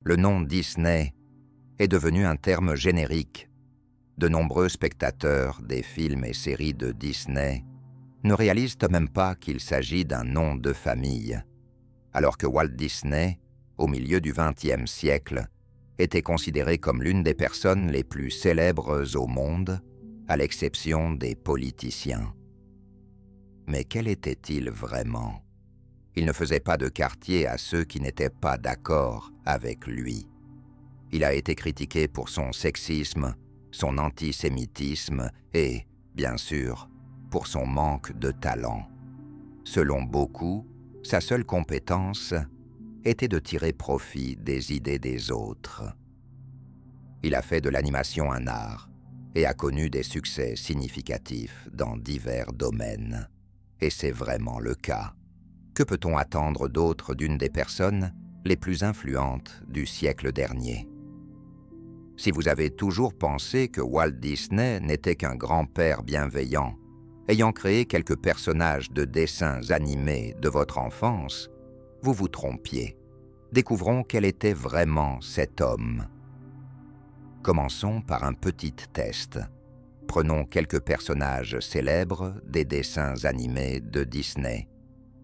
Le nom Disney est devenu un terme générique. De nombreux spectateurs des films et séries de Disney ne réalisent même pas qu'il s'agit d'un nom de famille, alors que Walt Disney, au milieu du XXe siècle, était considéré comme l'une des personnes les plus célèbres au monde, à l'exception des politiciens. Mais quel était-il vraiment ? Il ne faisait pas de quartier à ceux qui n'étaient pas d'accord avec lui. Il a été critiqué pour son sexisme, son antisémitisme et, bien sûr, pour son manque de talent. Selon beaucoup, sa seule compétence était de tirer profit des idées des autres. Il a fait de l'animation un art et a connu des succès significatifs dans divers domaines. Et c'est vraiment le cas. Que peut-on attendre d'autre d'une des personnes les plus influentes du siècle dernier ? Si vous avez toujours pensé que Walt Disney n'était qu'un grand-père bienveillant, ayant créé quelques personnages de dessins animés de votre enfance, vous vous trompiez. Découvrons quel était vraiment cet homme. Commençons par un petit test. Prenons quelques personnages célèbres des dessins animés de Disney.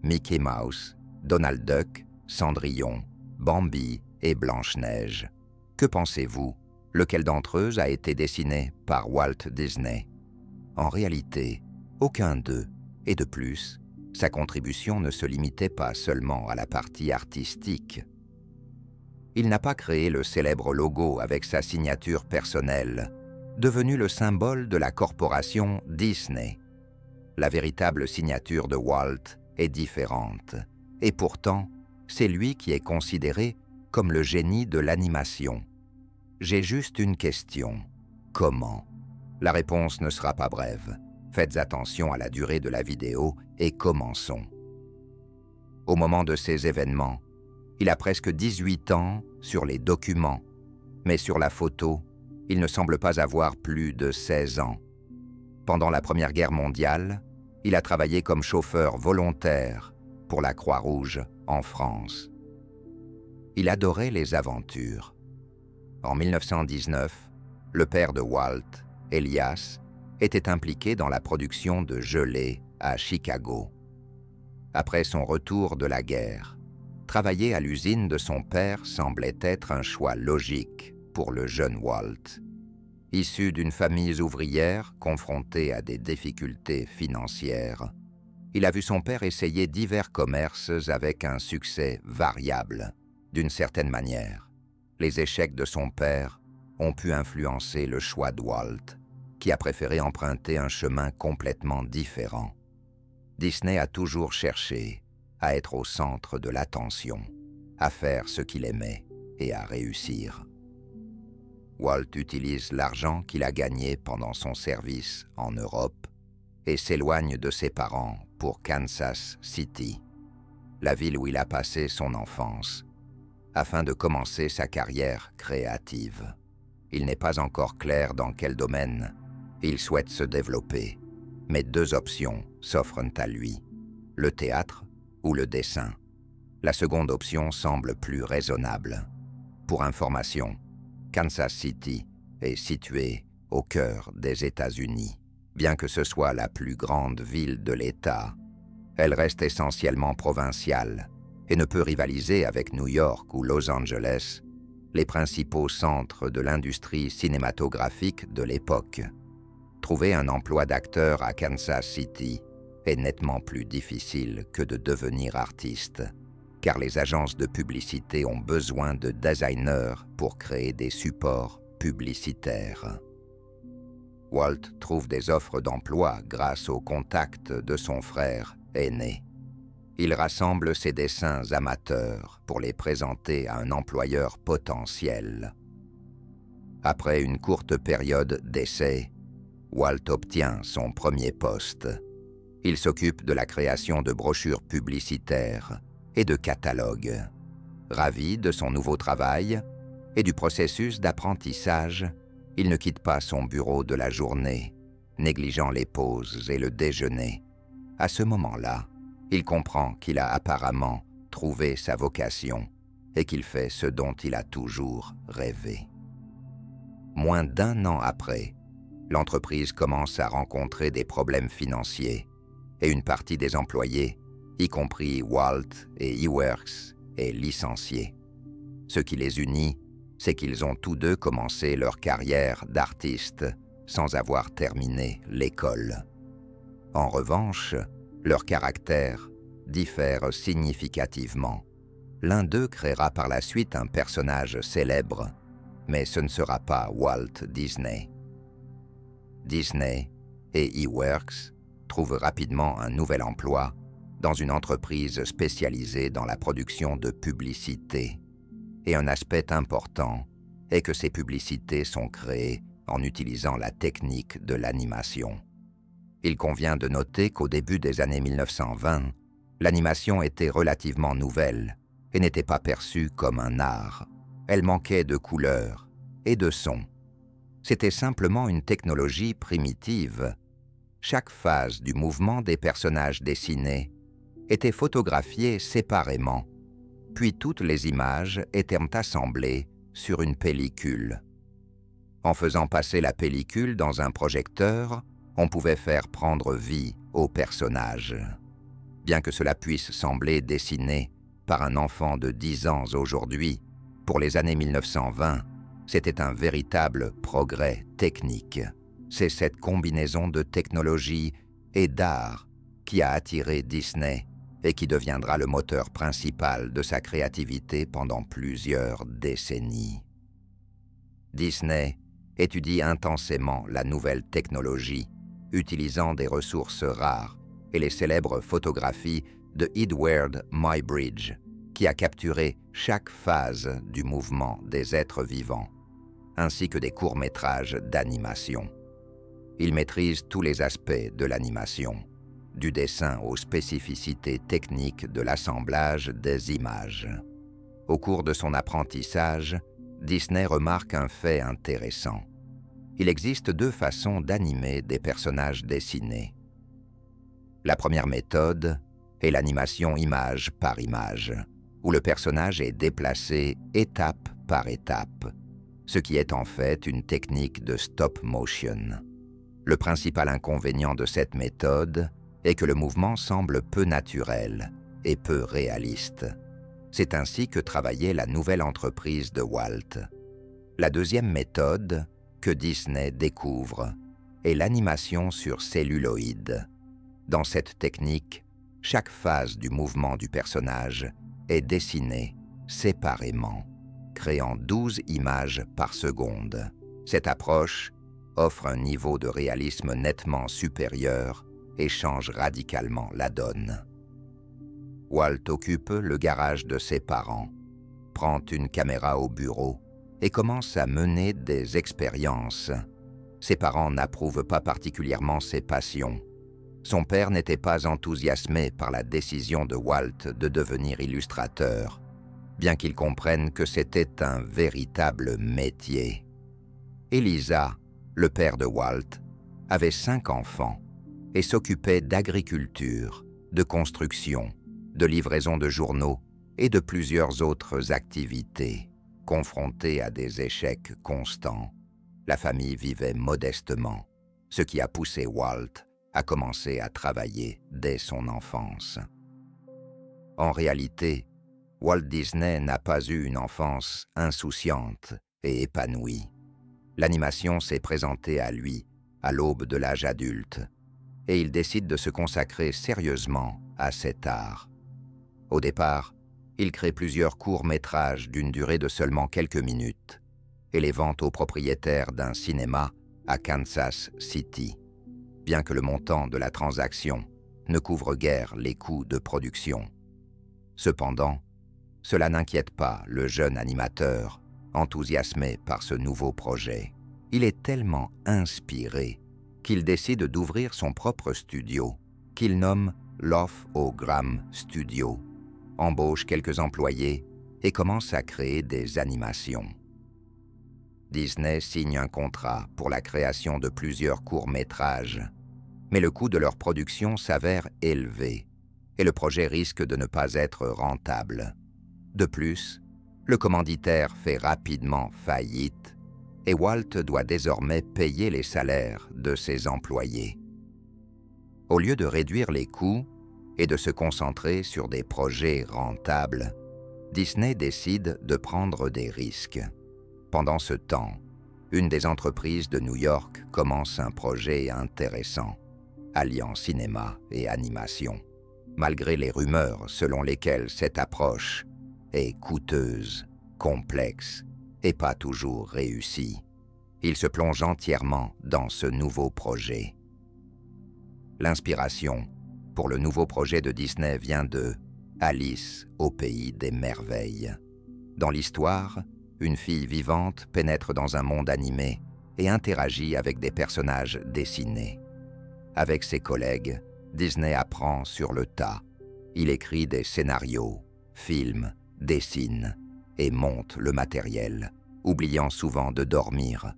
Mickey Mouse, Donald Duck, Cendrillon, Bambi et Blanche-Neige. Que pensez-vous ? Lequel d'entre eux a été dessiné par Walt Disney ? En réalité, aucun d'eux, et de plus, sa contribution ne se limitait pas seulement à la partie artistique. Il n'a pas créé le célèbre logo avec sa signature personnelle, devenu le symbole de la corporation Disney. La véritable signature de Walt est différente, et pourtant, c'est lui qui est considéré comme le génie de l'animation. J'ai juste une question. Comment ? La réponse ne sera pas brève. Faites attention à la durée de la vidéo et commençons. Au moment de ces événements, il a presque 18 ans sur les documents, mais sur la photo, il ne semble pas avoir plus de 16 ans. Pendant la Première Guerre mondiale, il a travaillé comme chauffeur volontaire pour la Croix-Rouge en France. Il adorait les aventures. En 1919, le père de Walt, Elias, était impliqué dans la production de gelée à Chicago. Après son retour de la guerre, travailler à l'usine de son père semblait être un choix logique pour le jeune Walt. Issu d'une famille ouvrière confrontée à des difficultés financières, il a vu son père essayer divers commerces avec un succès variable. D'une certaine manière, les échecs de son père ont pu influencer le choix de Walt, qui a préféré emprunter un chemin complètement différent. Disney a toujours cherché à être au centre de l'attention, à faire ce qu'il aimait et à réussir. Walt utilise l'argent qu'il a gagné pendant son service en Europe et s'éloigne de ses parents pour Kansas City, la ville où il a passé son enfance, afin de commencer sa carrière créative. Il n'est pas encore clair dans quel domaine il souhaite se développer, mais deux options s'offrent à lui, le théâtre ou le dessin. La seconde option semble plus raisonnable. Pour information, Kansas City est située au cœur des États-Unis. Bien que ce soit la plus grande ville de l'État, elle reste essentiellement provinciale et ne peut rivaliser avec New York ou Los Angeles, les principaux centres de l'industrie cinématographique de l'époque. Trouver un emploi d'acteur à Kansas City est nettement plus difficile que de devenir artiste, car les agences de publicité ont besoin de designers pour créer des supports publicitaires. Walt trouve des offres d'emploi grâce au contact de son frère aîné. Il rassemble ses dessins amateurs pour les présenter à un employeur potentiel. Après une courte période d'essai, Walt obtient son premier poste. Il s'occupe de la création de brochures publicitaires et de catalogues. Ravi de son nouveau travail et du processus d'apprentissage, il ne quitte pas son bureau de la journée, négligeant les pauses et le déjeuner. À ce moment-là, il comprend qu'il a apparemment trouvé sa vocation et qu'il fait ce dont il a toujours rêvé. Moins d'1 an après, l'entreprise commence à rencontrer des problèmes financiers et une partie des employés, y compris Walt et Iwerks, est licenciée. Ce qui les unit, c'est qu'ils ont tous deux commencé leur carrière d'artistes sans avoir terminé l'école. En revanche, leurs caractères diffèrent significativement. L'un d'eux créera par la suite un personnage célèbre, mais ce ne sera pas Walt Disney. Disney et Iwerks trouvent rapidement un nouvel emploi dans une entreprise spécialisée dans la production de publicités. Et un aspect important est que ces publicités sont créées en utilisant la technique de l'animation. Il convient de noter qu'au début des années 1920, l'animation était relativement nouvelle et n'était pas perçue comme un art. Elle manquait de couleurs et de sons. C'était simplement une technologie primitive. Chaque phase du mouvement des personnages dessinés était photographiée séparément, puis toutes les images étaient assemblées sur une pellicule. En faisant passer la pellicule dans un projecteur, on pouvait faire prendre vie aux personnages. Bien que cela puisse sembler dessiné par un enfant de 10 ans aujourd'hui, pour les années 1920, c'était un véritable progrès technique. C'est cette combinaison de technologie et d'art qui a attiré Disney et qui deviendra le moteur principal de sa créativité pendant plusieurs décennies. Disney étudie intensément la nouvelle technologie, utilisant des ressources rares et les célèbres photographies de Edward Muybridge, qui a capturé chaque phase du mouvement des êtres vivants, ainsi que des courts-métrages d'animation. Il maîtrise tous les aspects de l'animation, du dessin aux spécificités techniques de l'assemblage des images. Au cours de son apprentissage, Disney remarque un fait intéressant. Il existe 2 façons d'animer des personnages dessinés. La première méthode est l'animation image par image, où le personnage est déplacé étape par étape, ce qui est en fait une technique de stop motion. Le principal inconvénient de cette méthode est que le mouvement semble peu naturel et peu réaliste. C'est ainsi que travaillait la nouvelle entreprise de Walt. La deuxième méthode que Disney découvre est l'animation sur celluloïd. Dans cette technique, chaque phase du mouvement du personnage est dessinée séparément, créant 12 images par seconde. Cette approche offre un niveau de réalisme nettement supérieur et change radicalement la donne. Walt occupe le garage de ses parents, prend une caméra au bureau et commence à mener des expériences. Ses parents n'approuvent pas particulièrement ses passions. Son père n'était pas enthousiasmé par la décision de Walt de devenir illustrateur, bien qu'il comprenne que c'était un véritable métier. Eliza, le père de Walt, avait 5 enfants et s'occupait d'agriculture, de construction, de livraison de journaux et de plusieurs autres activités. Confrontée à des échecs constants, la famille vivait modestement, ce qui a poussé Walt à commencer à travailler dès son enfance. En réalité, Walt Disney n'a pas eu une enfance insouciante et épanouie. L'animation s'est présentée à lui à l'aube de l'âge adulte, et il décide de se consacrer sérieusement à cet art. Au départ, il crée plusieurs courts-métrages d'une durée de seulement quelques minutes et les vend aux propriétaires d'un cinéma à Kansas City, bien que le montant de la transaction ne couvre guère les coûts de production. Cependant, cela n'inquiète pas le jeune animateur, enthousiasmé par ce nouveau projet. Il est tellement inspiré qu'il décide d'ouvrir son propre studio, qu'il nomme Love-O-Gram Studio, embauche quelques employés et commence à créer des animations. Disney signe un contrat pour la création de plusieurs courts-métrages, mais le coût de leur production s'avère élevé et le projet risque de ne pas être rentable. De plus, Le commanditaire fait rapidement faillite et Walt doit désormais payer les salaires de ses employés. Au lieu de réduire les coûts et de se concentrer sur des projets rentables, Disney décide de prendre des risques. Pendant ce temps, une des entreprises de New York commence un projet intéressant, alliant cinéma et animation, malgré les rumeurs selon lesquelles cette approche est coûteuse, complexe et pas toujours réussie. Il se plonge entièrement dans ce nouveau projet. L'inspiration pour le nouveau projet de Disney vient de Alice au pays des merveilles. Dans l'histoire, une fille vivante pénètre dans un monde animé et interagit avec des personnages dessinés. Avec ses collègues, Disney apprend sur le tas. Il écrit des scénarios, filme, dessine et monte le matériel, oubliant souvent de dormir.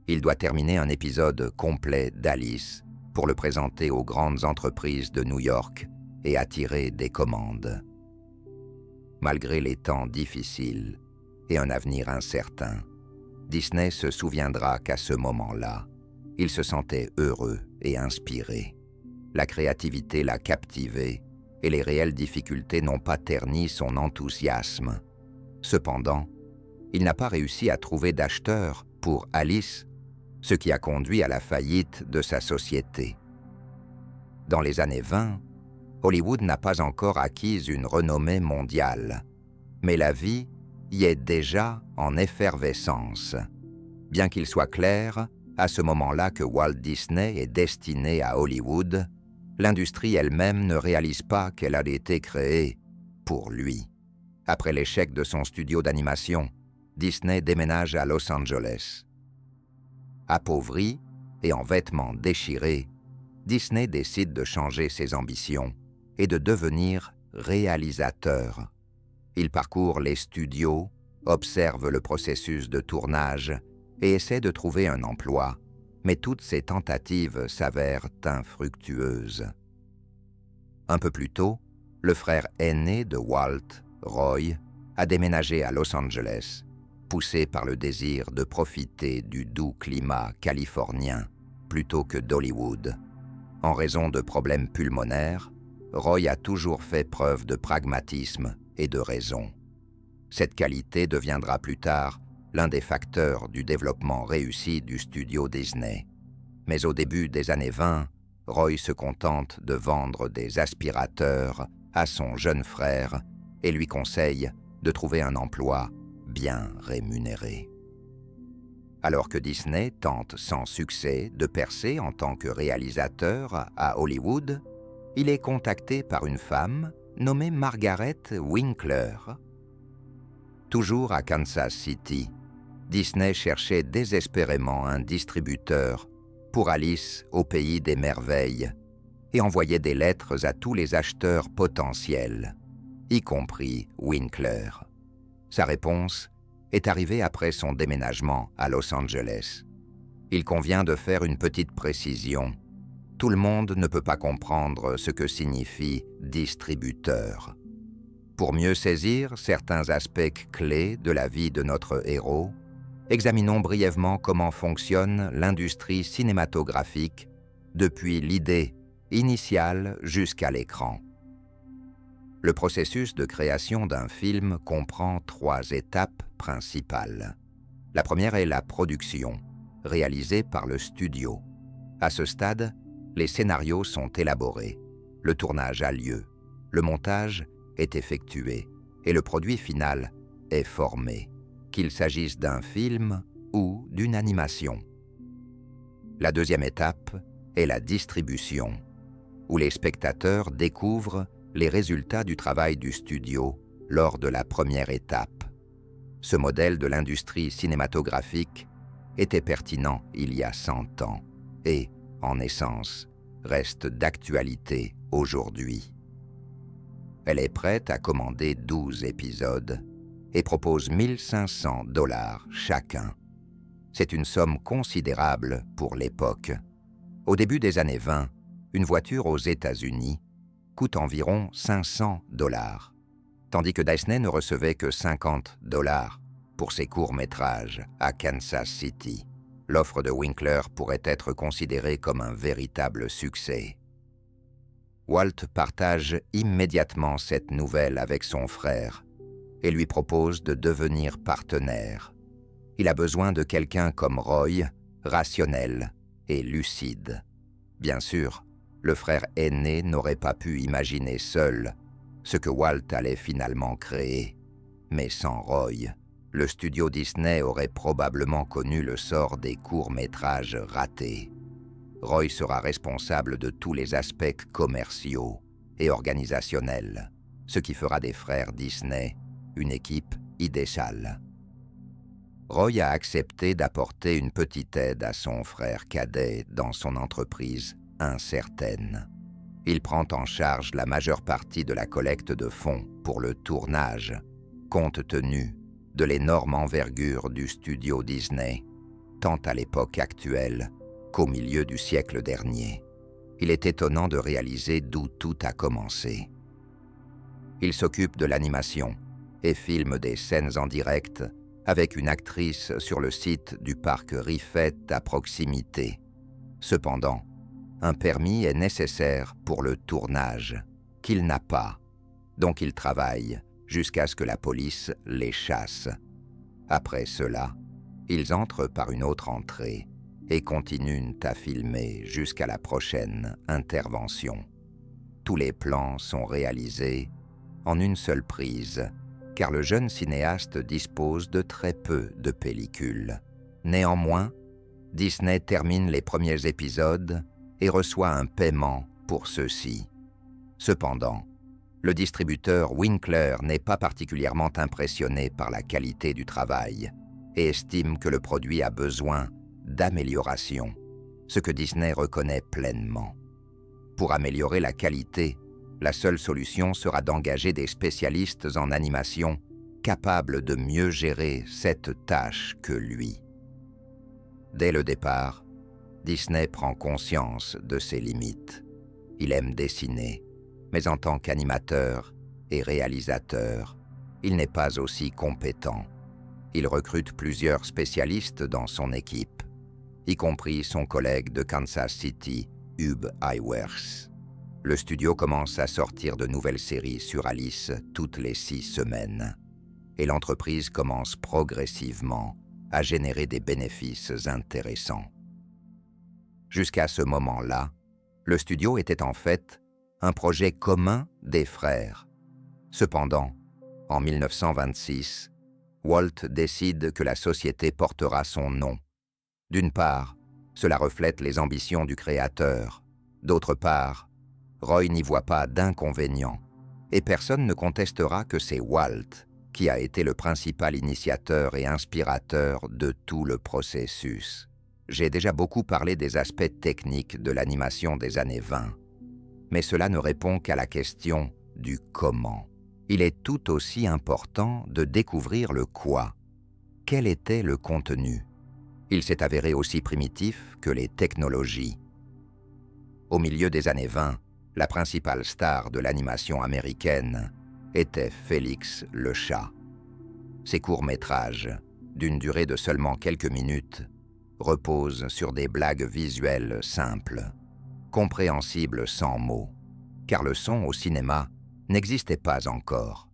Il doit terminer un épisode complet d'Alice pour le présenter aux grandes entreprises de New York et attirer des commandes. Malgré les temps difficiles et un avenir incertain, Disney se souviendra qu'à ce moment-là, il se sentait heureux et inspiré. La créativité l'a captivé et les réelles difficultés n'ont pas terni son enthousiasme. Cependant, il n'a pas réussi à trouver d'acheteurs pour Alice, ce qui a conduit à la faillite de sa société. Dans les années 20, Hollywood n'a pas encore acquis une renommée mondiale, mais la vie y est déjà en effervescence. Bien qu'il soit clair, à ce moment-là que Walt Disney est destiné à Hollywood, l'industrie elle-même ne réalise pas qu'elle a été créée pour lui. Après l'échec de son studio d'animation, Disney déménage à Los Angeles. Appauvri et en vêtements déchirés, Disney décide de changer ses ambitions et de devenir réalisateur. Il parcourt les studios, observe le processus de tournage et essaie de trouver un emploi, mais toutes ses tentatives s'avèrent infructueuses. Un peu plus tôt, le frère aîné de Walt, Roy, a déménagé à Los Angeles, poussé par le désir de profiter du doux climat californien plutôt que d'Hollywood. En raison de problèmes pulmonaires, Roy a toujours fait preuve de pragmatisme et de raison. Cette qualité deviendra plus tard l'un des facteurs du développement réussi du studio Disney. Mais au début des années 20, Roy se contente de vendre des aspirateurs à son jeune frère et lui conseille de trouver un emploi bien rémunéré. Alors que Disney tente sans succès de percer en tant que réalisateur à Hollywood, il est contacté par une femme nommée Margaret Winkler. Toujours à Kansas City, Disney cherchait désespérément un distributeur pour Alice au pays des merveilles et envoyait des lettres à tous les acheteurs potentiels, y compris Winkler. Sa réponse est arrivée après son déménagement à Los Angeles. Il convient de faire une petite précision. Tout le monde ne peut pas comprendre ce que signifie « distributeur ». Pour mieux saisir certains aspects clés de la vie de notre héros, examinons brièvement comment fonctionne l'industrie cinématographique depuis l'idée initiale jusqu'à l'écran. Le processus de création d'un film comprend 3 étapes principales. La première est la production, réalisée par le studio. À ce stade, les scénarios sont élaborés, le tournage a lieu, le montage est effectué et le produit final est formé, qu'il s'agisse d'un film ou d'une animation. La deuxième étape est la distribution, où les spectateurs découvrent les résultats du travail du studio lors de la première étape. Ce modèle de l'industrie cinématographique était pertinent il y a 100 ans et, en essence, reste d'actualité aujourd'hui. Elle est prête à commander 12 épisodes et propose $1 500 chacun. C'est une somme considérable pour l'époque. Au début des années 20, une voiture aux États-Unis coûte environ $500. tandis que Disney ne recevait que 50$ pour ses courts-métrages à Kansas City. L'offre de Winkler pourrait être considérée comme un véritable succès. Walt partage immédiatement cette nouvelle avec son frère et lui propose de devenir partenaire. Il a besoin de quelqu'un comme Roy, rationnel et lucide. Bien sûr, le frère aîné n'aurait pas pu imaginer seul ce que Walt allait finalement créer. Mais sans Roy, le studio Disney aurait probablement connu le sort des courts-métrages ratés. Roy sera responsable de tous les aspects commerciaux et organisationnels, ce qui fera des frères Disney une équipe idéale. Roy a accepté d'apporter une petite aide à son frère cadet dans son entreprise incertaine. Il prend en charge la majeure partie de la collecte de fonds pour le tournage, compte tenu de l'énorme envergure du studio Disney, tant à l'époque actuelle qu'au milieu du siècle dernier. Il est étonnant de réaliser d'où tout a commencé. Il s'occupe de l'animation et filme des scènes en direct avec une actrice sur le site du parc Riffet à proximité. Cependant, un permis est nécessaire pour le tournage, qu'il n'a pas, donc il travaille jusqu'à ce que la police les chasse. Après cela, ils entrent par une autre entrée et continuent à filmer jusqu'à la prochaine intervention. Tous les plans sont réalisés en une seule prise, car le jeune cinéaste dispose de très peu de pellicules. Néanmoins, Disney termine les premiers épisodes et reçoit un paiement pour ceux-ci. Cependant, le distributeur Winkler n'est pas particulièrement impressionné par la qualité du travail et estime que le produit a besoin d'amélioration, ce que Disney reconnaît pleinement. Pour améliorer la qualité, la seule solution sera d'engager des spécialistes en animation capables de mieux gérer cette tâche que lui. Dès le départ, Disney prend conscience de ses limites. Il aime dessiner, mais en tant qu'animateur et réalisateur, il n'est pas aussi compétent. Il recrute plusieurs spécialistes dans son équipe, y compris son collègue de Kansas City, Ub Iwerks. Le studio commence à sortir de nouvelles séries sur Alice toutes les 6 semaines, et l'entreprise commence progressivement à générer des bénéfices intéressants. Jusqu'à ce moment-là, le studio était en fait un projet commun des frères. Cependant, en 1926, Walt décide que la société portera son nom. D'une part, cela reflète les ambitions du créateur. D'autre part, Roy n'y voit pas d'inconvénient, et personne ne contestera que c'est Walt qui a été le principal initiateur et inspirateur de tout le processus. J'ai déjà beaucoup parlé des aspects techniques de l'animation des années 20, mais cela ne répond qu'à la question du comment. Il est tout aussi important de découvrir le quoi. Quel était le contenu? Il s'est avéré aussi primitif que les technologies. Au milieu des années 20, la principale star de l'animation américaine était Félix le chat. Ses courts-métrages, d'une durée de seulement quelques minutes, reposent sur des blagues visuelles simples, compréhensibles sans mots, car le son au cinéma n'existait pas encore.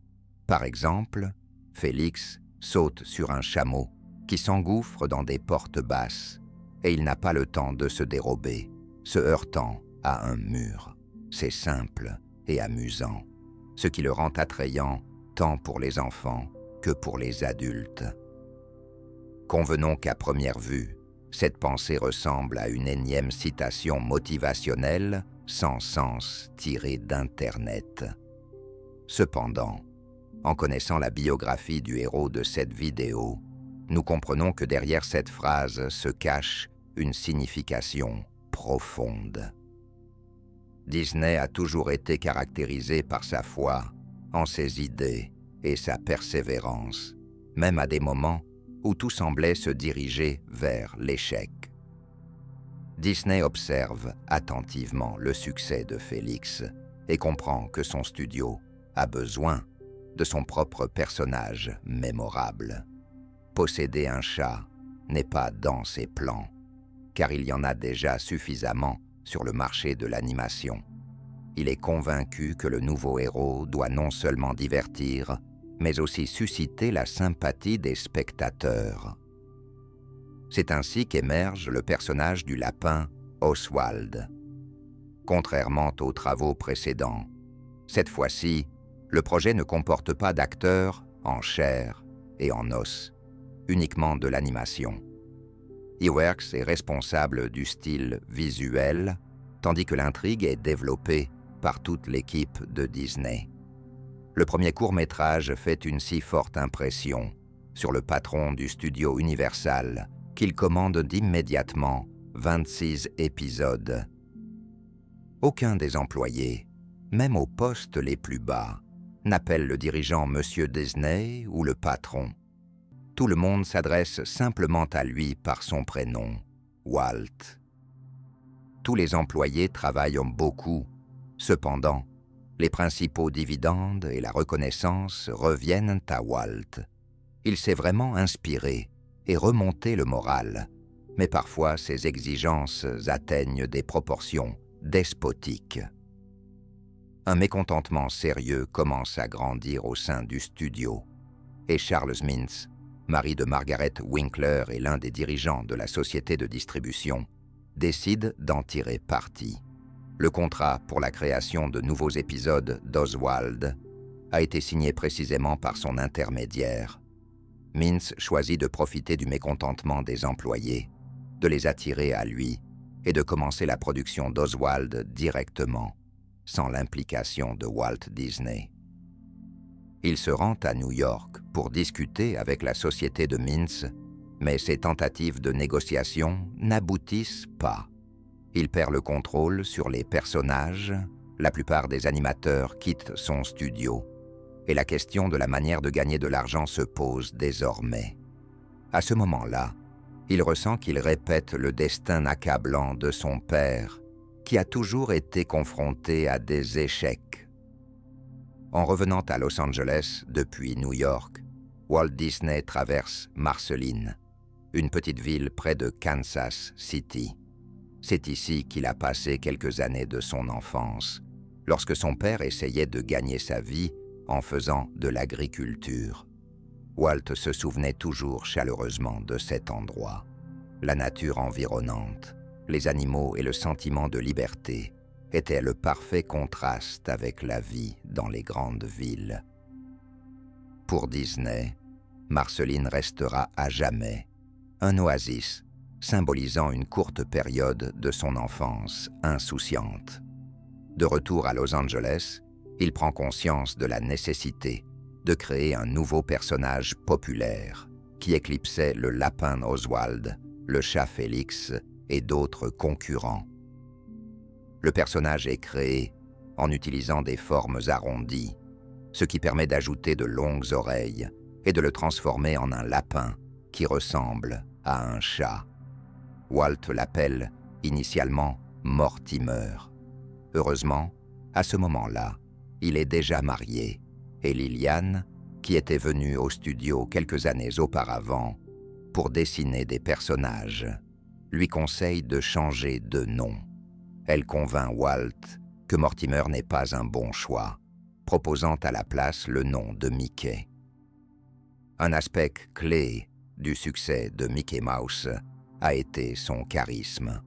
Par exemple, Félix saute sur un chameau qui s'engouffre dans des portes basses et il n'a pas le temps de se dérober, se heurtant à un mur. C'est simple et amusant, ce qui le rend attrayant tant pour les enfants que pour les adultes. Convenons qu'à première vue, cette pensée ressemble à une énième citation motivationnelle sans sens tirée d'Internet. Cependant, en connaissant la biographie du héros de cette vidéo, nous comprenons que derrière cette phrase se cache une signification profonde. Disney a toujours été caractérisé par sa foi en ses idées et sa persévérance, même à des moments où tout semblait se diriger vers l'échec. Disney observe attentivement le succès de Félix et comprend que son studio a besoin de son propre personnage mémorable. Posséder un chat n'est pas dans ses plans, car il y en a déjà suffisamment sur le marché de l'animation. Il est convaincu que le nouveau héros doit non seulement divertir, mais aussi susciter la sympathie des spectateurs. C'est ainsi qu'émerge le personnage du lapin Oswald. Contrairement aux travaux précédents, cette fois-ci, le projet ne comporte pas d'acteurs en chair et en os, uniquement de l'animation. Iwerks est responsable du style visuel, tandis que l'intrigue est développée par toute l'équipe de Disney. Le premier court-métrage fait une si forte impression sur le patron du studio Universal qu'il commande immédiatement 26 épisodes. Aucun des employés, même aux postes les plus bas, n'appelle le dirigeant Monsieur Disney ou le patron. Tout le monde s'adresse simplement à lui par son prénom, Walt. Tous les employés travaillent beaucoup. Cependant, les principaux dividendes et la reconnaissance reviennent à Walt. Il s'est vraiment inspiré et remonté le moral, mais parfois ses exigences atteignent des proportions despotiques. Un mécontentement sérieux commence à grandir au sein du studio, et Charles Mintz, mari de Margaret Winkler et l'un des dirigeants de la société de distribution, décide d'en tirer parti. Le contrat pour la création de nouveaux épisodes d'Oswald a été signé précisément par son intermédiaire. Mintz choisit de profiter du mécontentement des employés, de les attirer à lui et de commencer la production d'Oswald directement, sans l'implication de Walt Disney. Il se rend à New York pour discuter avec la société de Mintz, mais ses tentatives de négociation n'aboutissent pas. Il perd le contrôle sur les personnages, la plupart des animateurs quittent son studio, et la question de la manière de gagner de l'argent se pose désormais. À ce moment-là, il ressent qu'il répète le destin accablant de son père, qui a toujours été confronté à des échecs. En revenant à Los Angeles depuis New York, Walt Disney traverse Marceline, une petite ville près de Kansas City. C'est ici qu'il a passé quelques années de son enfance, lorsque son père essayait de gagner sa vie en faisant de l'agriculture. Walt se souvenait toujours chaleureusement de cet endroit. La nature environnante, les animaux et le sentiment de liberté étaient le parfait contraste avec la vie dans les grandes villes. Pour Disney, Marceline restera à jamais un oasis symbolisant une courte période de son enfance insouciante. De retour à Los Angeles, il prend conscience de la nécessité de créer un nouveau personnage populaire qui éclipsait le lapin Oswald, le chat Félix et d'autres concurrents. Le personnage est créé en utilisant des formes arrondies, ce qui permet d'ajouter de longues oreilles et de le transformer en un lapin qui ressemble à un chat. Walt l'appelle initialement Mortimer. Heureusement, à ce moment-là, il est déjà marié et Liliane, qui était venue au studio quelques années auparavant pour dessiner des personnages, lui conseille de changer de nom. Elle convainc Walt que Mortimer n'est pas un bon choix, proposant à la place le nom de Mickey. Un aspect clé du succès de Mickey Mouse a été son charisme.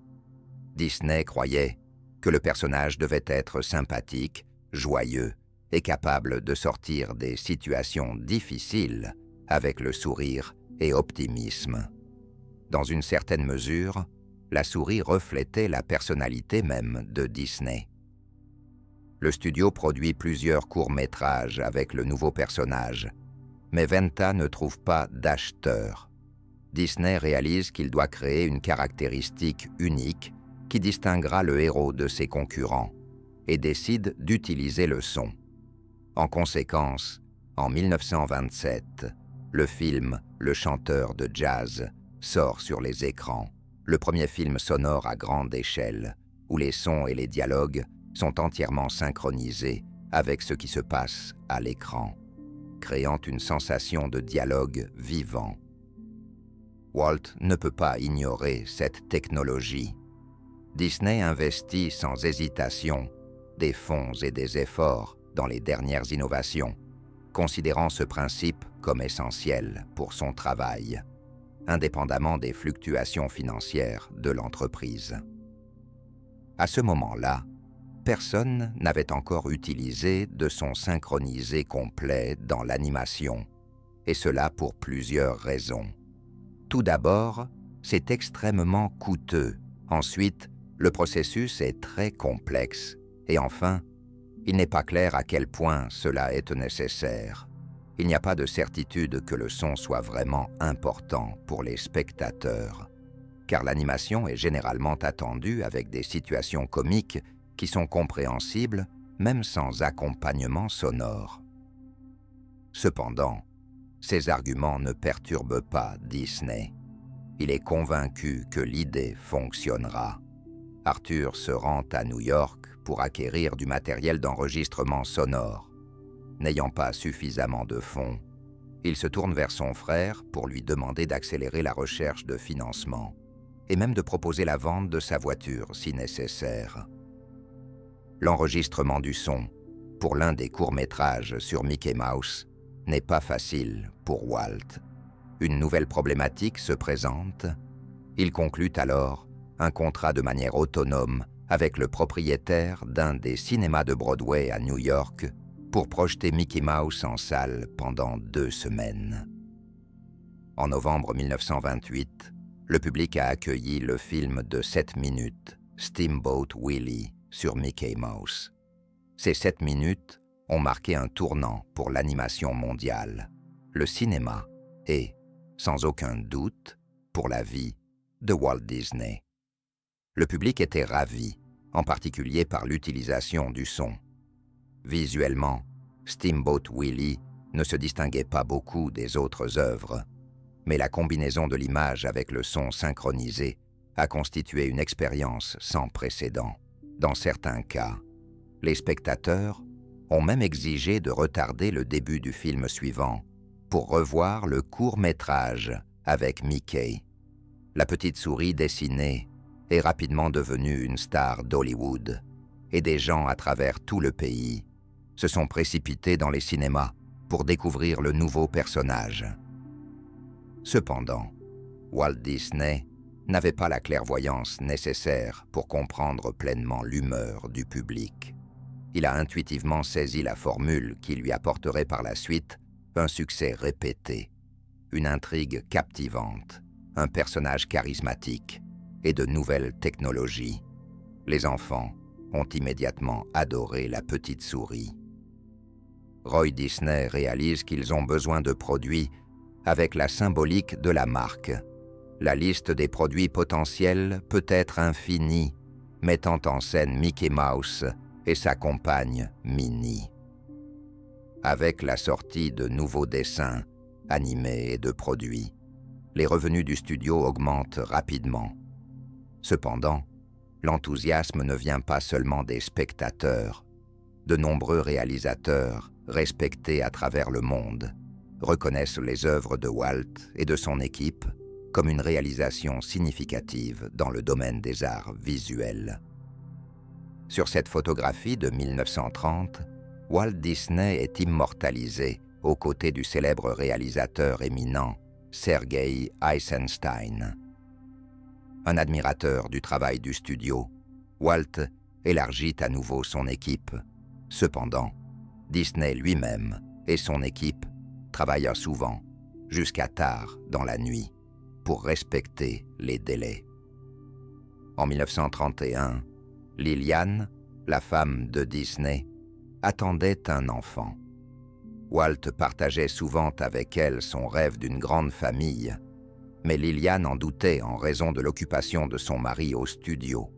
Disney croyait que le personnage devait être sympathique, joyeux et capable de sortir des situations difficiles avec le sourire et optimisme. Dans une certaine mesure, la souris reflétait la personnalité même de Disney. Le studio produit plusieurs courts-métrages avec le nouveau personnage, mais Wenta ne trouve pas d'acheteurs. Disney réalise qu'il doit créer une caractéristique unique qui distinguera le héros de ses concurrents et décide d'utiliser le son. En conséquence, en 1927, le film Le chanteur de jazz sort sur les écrans, le premier film sonore à grande échelle, où les sons et les dialogues sont entièrement synchronisés avec ce qui se passe à l'écran. créant une sensation de dialogue vivant. Walt ne peut pas ignorer cette technologie. Disney investit sans hésitation des fonds et des efforts dans les dernières innovations, considérant ce principe comme essentiel pour son travail, indépendamment des fluctuations financières de l'entreprise. À ce moment-là, personne n'avait encore utilisé de son synchronisé complet dans l'animation, et cela pour plusieurs raisons. Tout d'abord, c'est extrêmement coûteux. Ensuite, le processus est très complexe. Et enfin, il n'est pas clair à quel point cela est nécessaire. Il n'y a pas de certitude que le son soit vraiment important pour les spectateurs, car l'animation est généralement attendue avec des situations comiques qui sont compréhensibles même sans accompagnement sonore. Cependant, ces arguments ne perturbent pas Disney. Il est convaincu que l'idée fonctionnera. Arthur se rend à New York pour acquérir du matériel d'enregistrement sonore. N'ayant pas suffisamment de fonds, il se tourne vers son frère pour lui demander d'accélérer la recherche de financement et même de proposer la vente de sa voiture si nécessaire. L'enregistrement du son pour l'un des courts-métrages sur Mickey Mouse n'est pas facile pour Walt. Une nouvelle problématique se présente. Il conclut alors un contrat de manière autonome avec le propriétaire d'un des cinémas de Broadway à New York pour projeter Mickey Mouse en salle pendant 2 semaines. En novembre 1928, le public a accueilli le film de 7 minutes, Steamboat Willie, sur Mickey Mouse. Ces 7 minutes ont marqué un tournant pour l'animation mondiale, le cinéma et, sans aucun doute, pour la vie de Walt Disney. Le public était ravi, en particulier par l'utilisation du son. Visuellement, Steamboat Willie ne se distinguait pas beaucoup des autres œuvres, mais la combinaison de l'image avec le son synchronisé a constitué une expérience sans précédent. Dans certains cas, les spectateurs ont même exigé de retarder le début du film suivant pour revoir le court-métrage avec Mickey. La petite souris dessinée est rapidement devenue une star d'Hollywood, et des gens à travers tout le pays se sont précipités dans les cinémas pour découvrir le nouveau personnage. Cependant, Walt Disney n'avait pas la clairvoyance nécessaire pour comprendre pleinement l'humeur du public. Il a intuitivement saisi la formule qui lui apporterait par la suite un succès répété, une intrigue captivante, un personnage charismatique et de nouvelles technologies. Les enfants ont immédiatement adoré la petite souris. Roy Disney réalise qu'ils ont besoin de produits avec la symbolique de la marque. La liste des produits potentiels peut être infinie, mettant en scène Mickey Mouse et sa compagne Minnie. Avec la sortie de nouveaux dessins, animés et de produits, les revenus du studio augmentent rapidement. Cependant, l'enthousiasme ne vient pas seulement des spectateurs. De nombreux réalisateurs, respectés à travers le monde, reconnaissent les œuvres de Walt et de son équipe comme une réalisation significative dans le domaine des arts visuels. Sur cette photographie de 1930, Walt Disney est immortalisé aux côtés du célèbre réalisateur éminent Sergei Eisenstein. Un admirateur du travail du studio, Walt élargit à nouveau son équipe. Cependant, Disney lui-même et son équipe travaillent souvent, jusqu'à tard dans la nuit, pour respecter les délais. En 1931, Lillian, la femme de Disney, attendait un enfant. Walt partageait souvent avec elle son rêve d'une grande famille, mais Lillian en doutait en raison de l'occupation de son mari au studio.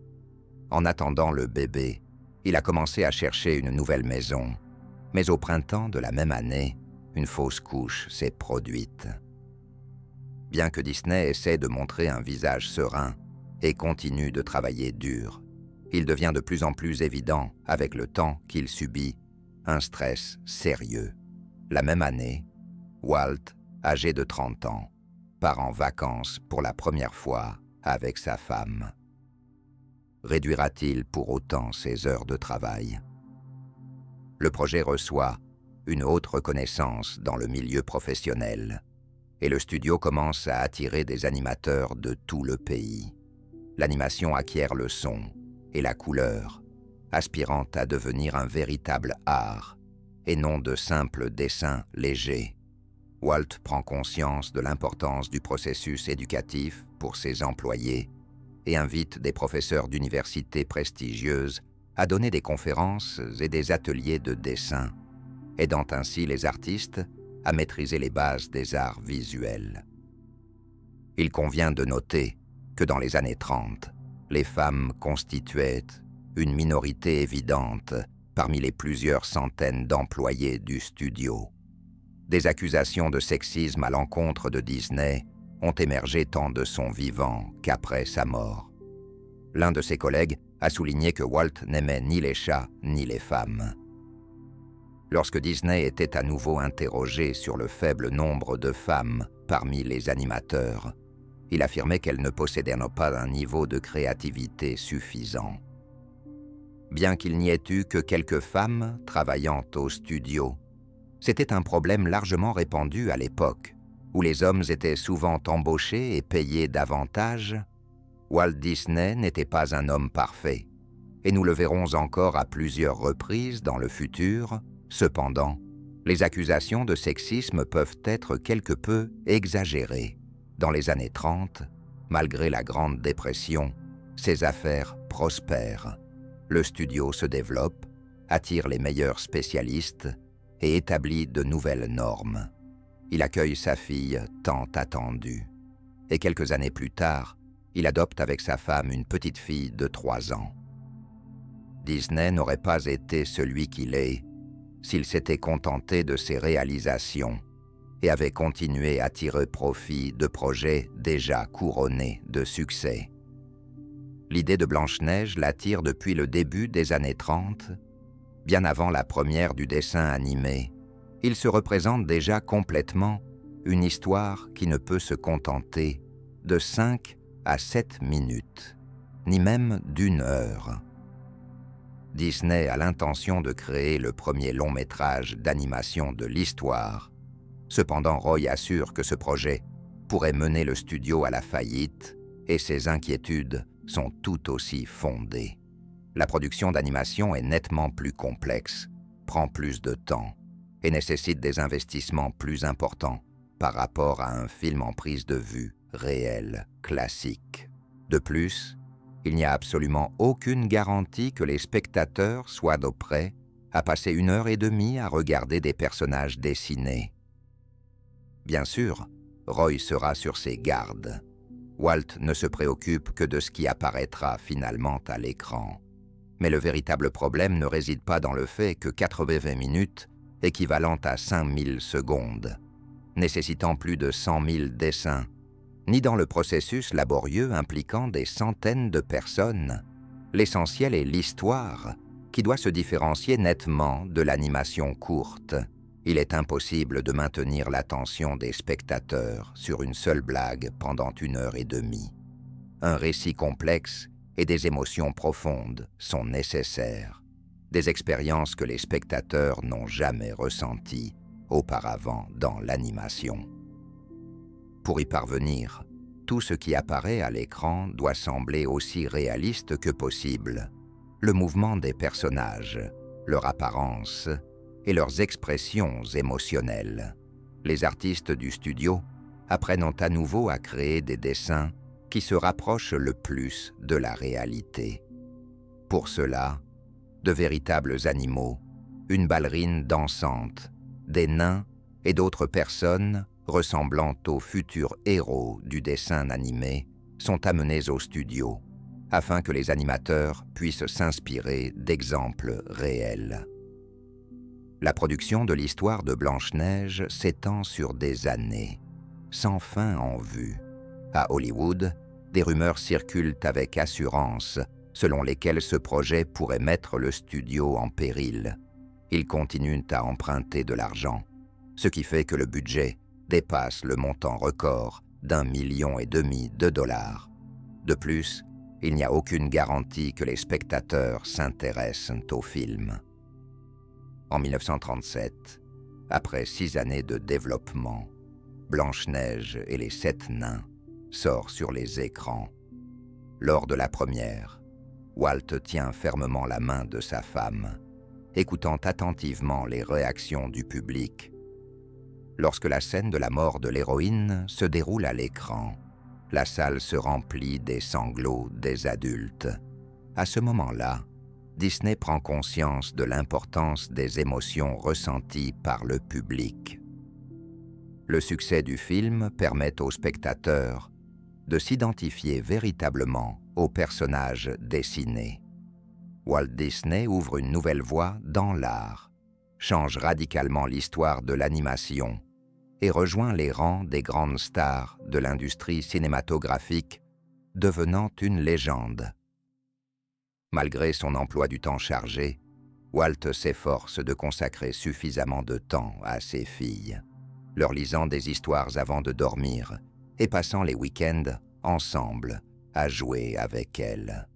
En attendant le bébé, il a commencé à chercher une nouvelle maison, mais au printemps de la même année, une fausse couche s'est produite. Bien que Disney essaie de montrer un visage serein et continue de travailler dur, il devient de plus en plus évident avec le temps qu'il subit un stress sérieux. La même année, Walt, âgé de 30 ans, part en vacances pour la première fois avec sa femme. Réduira-t-il pour autant ses heures de travail? Le projet reçoit une haute reconnaissance dans le milieu professionnel et le studio commence à attirer des animateurs de tout le pays. L'animation acquiert le son et la couleur, aspirant à devenir un véritable art et non de simples dessins légers. Walt prend conscience de l'importance du processus éducatif pour ses employés et invite des professeurs d'universités prestigieuses à donner des conférences et des ateliers de dessin, aidant ainsi les artistes à maîtriser les bases des arts visuels. Il convient de noter que dans les années 30, les femmes constituaient une minorité évidente parmi les plusieurs centaines d'employés du studio. Des accusations de sexisme à l'encontre de Disney ont émergé tant de son vivant qu'après sa mort. L'un de ses collègues a souligné que Walt n'aimait ni les chats ni les femmes. Lorsque Disney était à nouveau interrogé sur le faible nombre de femmes parmi les animateurs, il affirmait qu'elles ne possédaient pas un niveau de créativité suffisant. Bien qu'il n'y ait eu que quelques femmes travaillant au studio, c'était un problème largement répandu à l'époque, où les hommes étaient souvent embauchés et payés davantage. Walt Disney n'était pas un homme parfait, et nous le verrons encore à plusieurs reprises dans le futur. Cependant, les accusations de sexisme peuvent être quelque peu exagérées. Dans les années 30, malgré la Grande Dépression, ses affaires prospèrent. Le studio se développe, attire les meilleurs spécialistes et établit de nouvelles normes. Il accueille sa fille tant attendue. Et quelques années plus tard, il adopte avec sa femme une petite fille de 3 ans. Disney n'aurait pas été celui qu'il est s'il s'était contenté de ses réalisations et avait continué à tirer profit de projets déjà couronnés de succès. L'idée de Blanche-Neige l'attire depuis le début des années 30. Bien avant la première du dessin animé, il se représente déjà complètement une histoire qui ne peut se contenter de 5 à 7 minutes, ni même d'1 heure. Disney a l'intention de créer le premier long-métrage d'animation de l'histoire. Cependant, Roy assure que ce projet pourrait mener le studio à la faillite et ses inquiétudes sont tout aussi fondées. La production d'animation est nettement plus complexe, prend plus de temps et nécessite des investissements plus importants par rapport à un film en prise de vue réelle, classique. De plus, il n'y a absolument aucune garantie que les spectateurs soient prêts à passer 1 heure et demie à regarder des personnages dessinés. Bien sûr, Roy sera sur ses gardes. Walt ne se préoccupe que de ce qui apparaîtra finalement à l'écran. Mais le véritable problème ne réside pas dans le fait que 80 minutes, équivalentes à 5000 secondes, nécessitant plus de 100 000 dessins, ni dans le processus laborieux impliquant des centaines de personnes. L'essentiel est l'histoire, qui doit se différencier nettement de l'animation courte. Il est impossible de maintenir l'attention des spectateurs sur une seule blague pendant 1 heure et demie. Un récit complexe et des émotions profondes sont nécessaires, des expériences que les spectateurs n'ont jamais ressenties auparavant dans l'animation. Pour y parvenir, tout ce qui apparaît à l'écran doit sembler aussi réaliste que possible. Le mouvement des personnages, leur apparence et leurs expressions émotionnelles. Les artistes du studio apprennent à nouveau à créer des dessins qui se rapprochent le plus de la réalité. Pour cela, de véritables animaux, une ballerine dansante, des nains et d'autres personnes ressemblant aux futurs héros du dessin animé sont amenés au studio, afin que les animateurs puissent s'inspirer d'exemples réels. La production de l'histoire de Blanche-Neige s'étend sur des années, sans fin en vue. À Hollywood, des rumeurs circulent avec assurance, selon lesquelles ce projet pourrait mettre le studio en péril. Ils continuent à emprunter de l'argent ce qui fait que le budget dépasse le montant record d'1,5 million de dollars. De plus, il n'y a aucune garantie que les spectateurs s'intéressent au film. En 1937, après 6 années de développement, Blanche-Neige et les 7 nains sort sur les écrans. Lors de la première, Walt tient fermement la main de sa femme, écoutant attentivement les réactions du public. Lorsque la scène de la mort de l'héroïne se déroule à l'écran, la salle se remplit des sanglots des adultes. À ce moment-là, Disney prend conscience de l'importance des émotions ressenties par le public. Le succès du film permet aux spectateurs de s'identifier véritablement aux personnages dessinés. Walt Disney ouvre une nouvelle voie dans l'art, change radicalement l'histoire de l'animation et rejoint les rangs des grandes stars de l'industrie cinématographique, devenant une légende. Malgré son emploi du temps chargé, Walt s'efforce de consacrer suffisamment de temps à ses filles, leur lisant des histoires avant de dormir et passant les week-ends ensemble à jouer avec elles.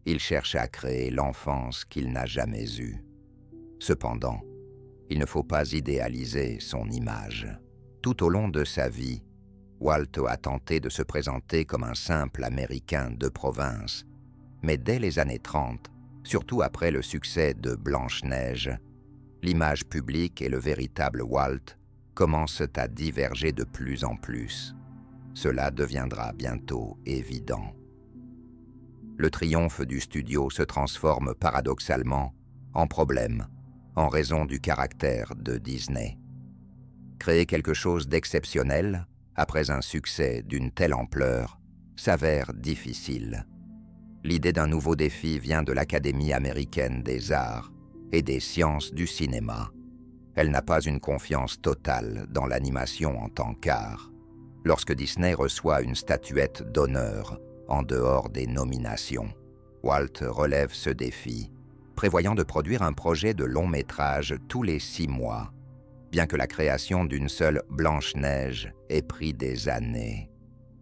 Il cherche à créer l'enfance qu'il n'a jamais eue. Cependant, il ne faut pas idéaliser son image. Tout au long de sa vie, Walt a tenté de se présenter comme un simple Américain de province, mais dès les années 30, surtout après le succès de Blanche-Neige, l'image publique et le véritable Walt commencent à diverger de plus en plus. Cela deviendra bientôt évident. Le triomphe du studio se transforme paradoxalement en problème en raison du caractère de Disney. Créer quelque chose d'exceptionnel après un succès d'une telle ampleur s'avère difficile. L'idée d'un nouveau défi vient de l'Académie américaine des arts et des sciences du cinéma. Elle n'a pas une confiance totale dans l'animation en tant qu'art. Lorsque Disney reçoit une statuette d'honneur en dehors des nominations, Walt relève ce défi, prévoyant de produire un projet de long métrage tous les 6 mois, bien que la création d'une seule Blanche-Neige ait pris des années.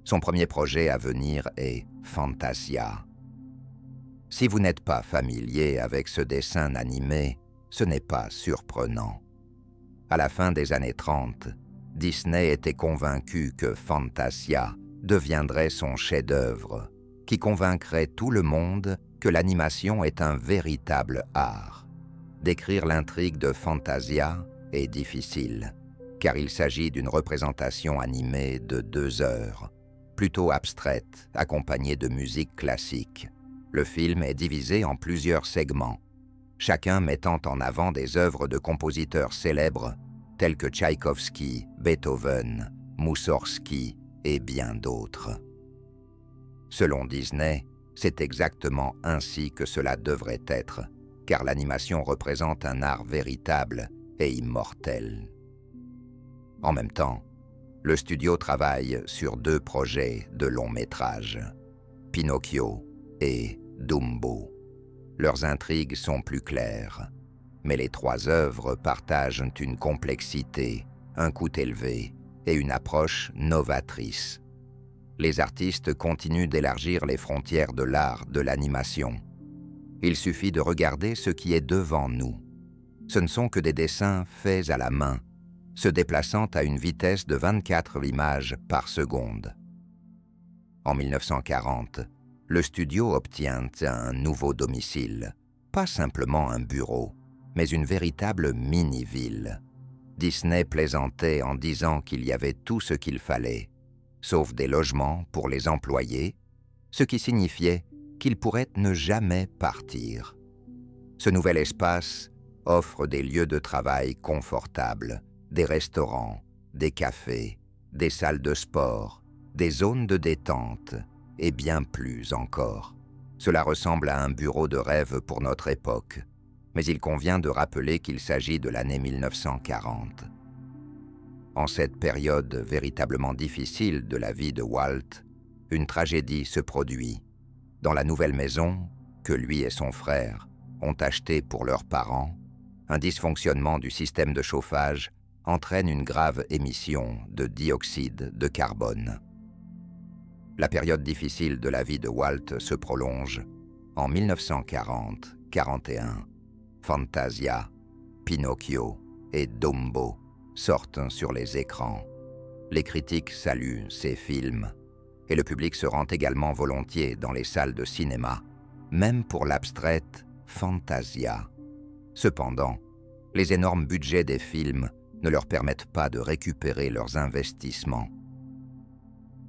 Son premier projet à venir est Fantasia. Si vous n'êtes pas familier avec ce dessin animé, ce n'est pas surprenant. À la fin des années 30, Disney était convaincu que Fantasia deviendrait son chef-d'œuvre, qui convaincrait tout le monde que l'animation est un véritable art. Décrire l'intrigue de Fantasia est difficile, car il s'agit d'une représentation animée de 2 heures, plutôt abstraite, accompagnée de musique classique. Le film est divisé en plusieurs segments, chacun mettant en avant des œuvres de compositeurs célèbres tels que Tchaïkovski, Beethoven, Moussorgsky et bien d'autres. Selon Disney, c'est exactement ainsi que cela devrait être, car l'animation représente un art véritable et immortel. En même temps, le studio travaille sur 2 projets de long métrage, Pinocchio et Dumbo. Leurs intrigues sont plus claires, mais les 3 œuvres partagent une complexité, un coût élevé et une approche novatrice. Les artistes continuent d'élargir les frontières de l'art de l'animation. Il suffit de regarder ce qui est devant nous. Ce ne sont que des dessins faits à la main, se déplaçant à une vitesse de 24 images par seconde. En 1940, le studio obtient un nouveau domicile, pas simplement un bureau, mais une véritable mini-ville. Disney plaisantait en disant qu'il y avait tout ce qu'il fallait, sauf des logements pour les employés, ce qui signifiait qu'ils pourraient ne jamais partir. Ce nouvel espace offre des lieux de travail confortables, des restaurants, des cafés, des salles de sport, des zones de détente et bien plus encore. Cela ressemble à un bureau de rêve pour notre époque, mais il convient de rappeler qu'il s'agit de l'année 1940. En cette période véritablement difficile de la vie de Walt, une tragédie se produit. Dans la nouvelle maison que lui et son frère ont achetée pour leurs parents, un dysfonctionnement du système de chauffage entraîne une grave émission de dioxyde de carbone. La période difficile de la vie de Walt se prolonge. En 1940-41, Fantasia, Pinocchio et Dumbo sortent sur les écrans. Les critiques saluent ces films et le public se rend également volontiers dans les salles de cinéma, même pour l'abstraite Fantasia. Cependant, les énormes budgets des films ne leur permettent pas de récupérer leurs investissements.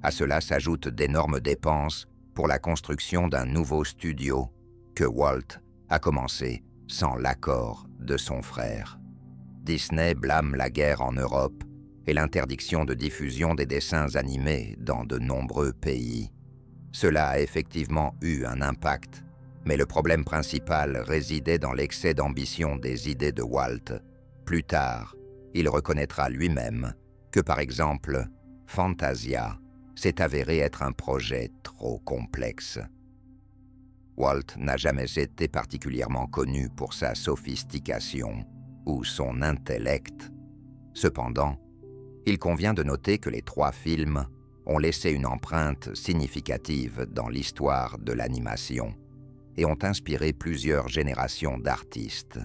À cela s'ajoutent d'énormes dépenses pour la construction d'un nouveau studio que Walt a commencé sans l'accord de son frère. Disney blâme la guerre en Europe et l'interdiction de diffusion des dessins animés dans de nombreux pays. Cela a effectivement eu un impact, mais le problème principal résidait dans l'excès d'ambition des idées de Walt. Plus tard, il reconnaîtra lui-même que, par exemple, Fantasia s'est avéré être un projet trop complexe. Walt n'a jamais été particulièrement connu pour sa sophistication ou son intellect. Cependant, il convient de noter que les 3 films ont laissé une empreinte significative dans l'histoire de l'animation et ont inspiré plusieurs générations d'artistes.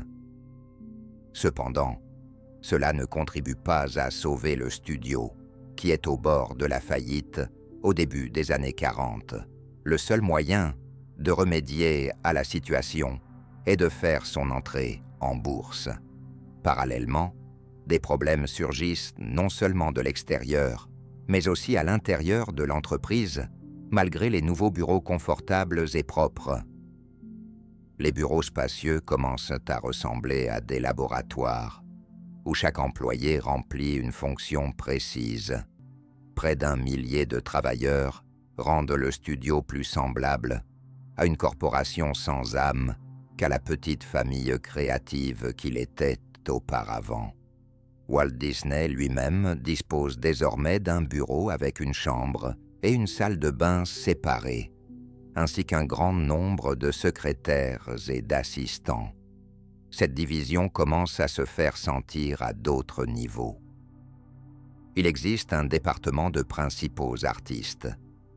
Cependant, cela ne contribue pas à sauver le studio, qui est au bord de la faillite au début des années 40. Le seul moyen de remédier à la situation est de faire son entrée en bourse. Parallèlement, des problèmes surgissent non seulement de l'extérieur, mais aussi à l'intérieur de l'entreprise, malgré les nouveaux bureaux confortables et propres. Les bureaux spacieux commencent à ressembler à des laboratoires, où chaque employé remplit une fonction précise. Près d'1 millier de travailleurs rendent le studio plus semblable à une corporation sans âme qu'à la petite famille créative qu'il était auparavant. Walt Disney lui-même dispose désormais d'un bureau avec une chambre et une salle de bain séparées, ainsi qu'un grand nombre de secrétaires et d'assistants. Cette division commence à se faire sentir à d'autres niveaux. Il existe un département de principaux artistes,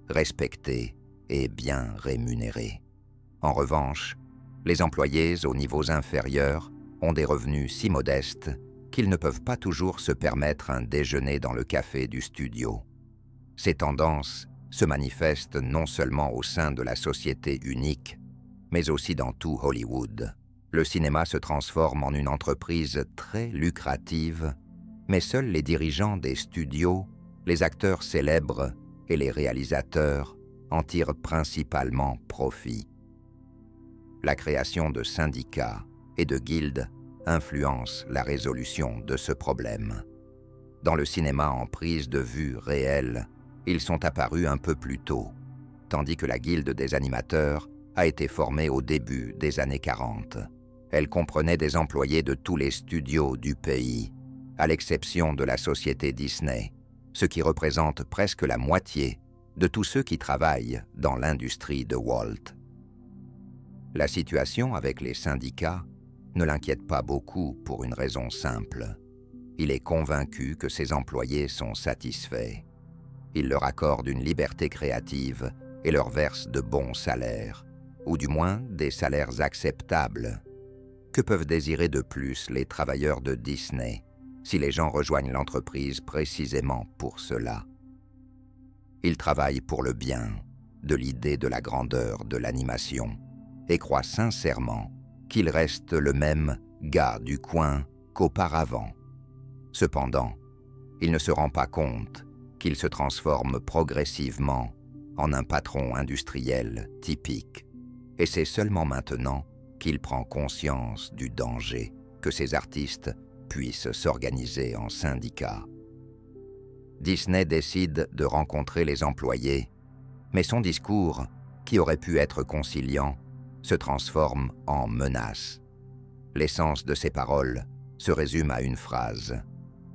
respectés et bien rémunérés. En revanche, les employés aux niveaux inférieurs ont des revenus si modestes qu'ils ne peuvent pas toujours se permettre un déjeuner dans le café du studio. Ces tendances se manifestent non seulement au sein de la société unique, mais aussi dans tout Hollywood. Le cinéma se transforme en une entreprise très lucrative, mais seuls les dirigeants des studios, les acteurs célèbres et les réalisateurs en tirent principalement profit. La création de syndicats et de guildes influence la résolution de ce problème. Dans le cinéma en prise de vue réelle, ils sont apparus un peu plus tôt, tandis que la guilde des animateurs a été formée au début des années 40. Elle comprenait des employés de tous les studios du pays, à l'exception de la société Disney, ce qui représente presque la moitié de tous ceux qui travaillent dans l'industrie de Walt. La situation avec les syndicats ne l'inquiète pas beaucoup pour une raison simple. Il est convaincu que ses employés sont satisfaits. Il leur accorde une liberté créative et leur verse de bons salaires, ou du moins des salaires acceptables. Que peuvent désirer de plus les travailleurs de Disney si les gens rejoignent l'entreprise précisément pour cela? Ils travaillent pour le bien de l'idée de la grandeur de l'animation et croient sincèrement qu'il reste le même gars du coin qu'auparavant. Cependant, il ne se rend pas compte qu'il se transforme progressivement en un patron industriel typique, et c'est seulement maintenant qu'il prend conscience du danger que ces artistes puissent s'organiser en syndicats. Disney décide de rencontrer les employés, mais son discours, qui aurait pu être conciliant, se transforme en menace. L'essence de ses paroles se résume à une phrase.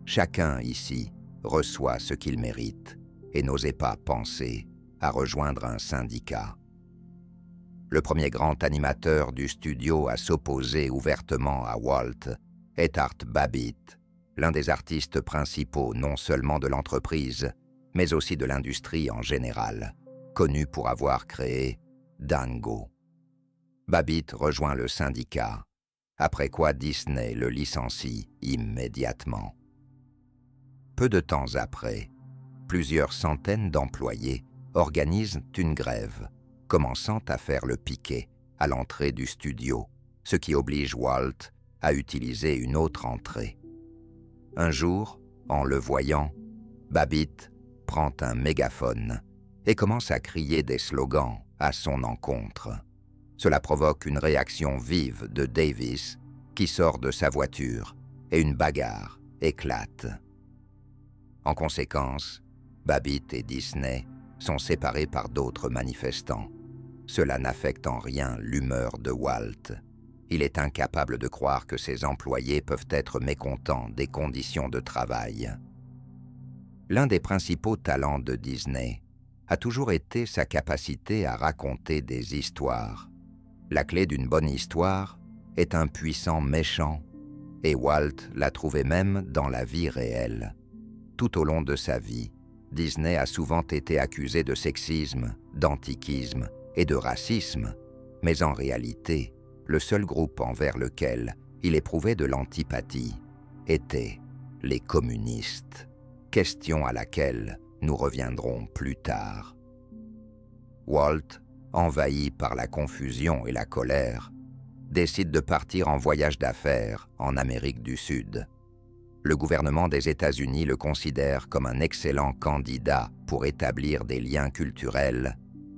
Chacun ici reçoit ce qu'il mérite et n'osez pas penser à rejoindre un syndicat. Le premier grand animateur du studio à s'opposer ouvertement à Walt est Art Babbitt, l'un des artistes principaux non seulement de l'entreprise, mais aussi de l'industrie en général, connu pour avoir créé Dango. Babbitt rejoint le syndicat, après quoi Disney le licencie immédiatement. Peu de temps après, plusieurs centaines d'employés organisent une grève, commençant à faire le piquet à l'entrée du studio, ce qui oblige Walt à utiliser une autre entrée. Un jour, en le voyant, Babbitt prend un mégaphone et commence à crier des slogans à son encontre. Cela provoque une réaction vive de Davis qui sort de sa voiture et une bagarre éclate. En conséquence, Babbitt et Disney sont séparés par d'autres manifestants. Cela n'affecte en rien l'humeur de Walt. Il est incapable de croire que ses employés peuvent être mécontents des conditions de travail. L'un des principaux talents de Disney a toujours été sa capacité à raconter des histoires. La clé d'une bonne histoire est un puissant méchant, et Walt l'a trouvé même dans la vie réelle. Tout au long de sa vie, Disney a souvent été accusé de sexisme, d'antiquisme et de racisme, mais en réalité, le seul groupe envers lequel il éprouvait de l'antipathie était les communistes, question à laquelle nous reviendrons plus tard. Walt, envahi par la confusion et la colère, décide de partir en voyage d'affaires en Amérique du Sud. Le gouvernement des États-Unis le considère comme un excellent candidat pour établir des liens culturels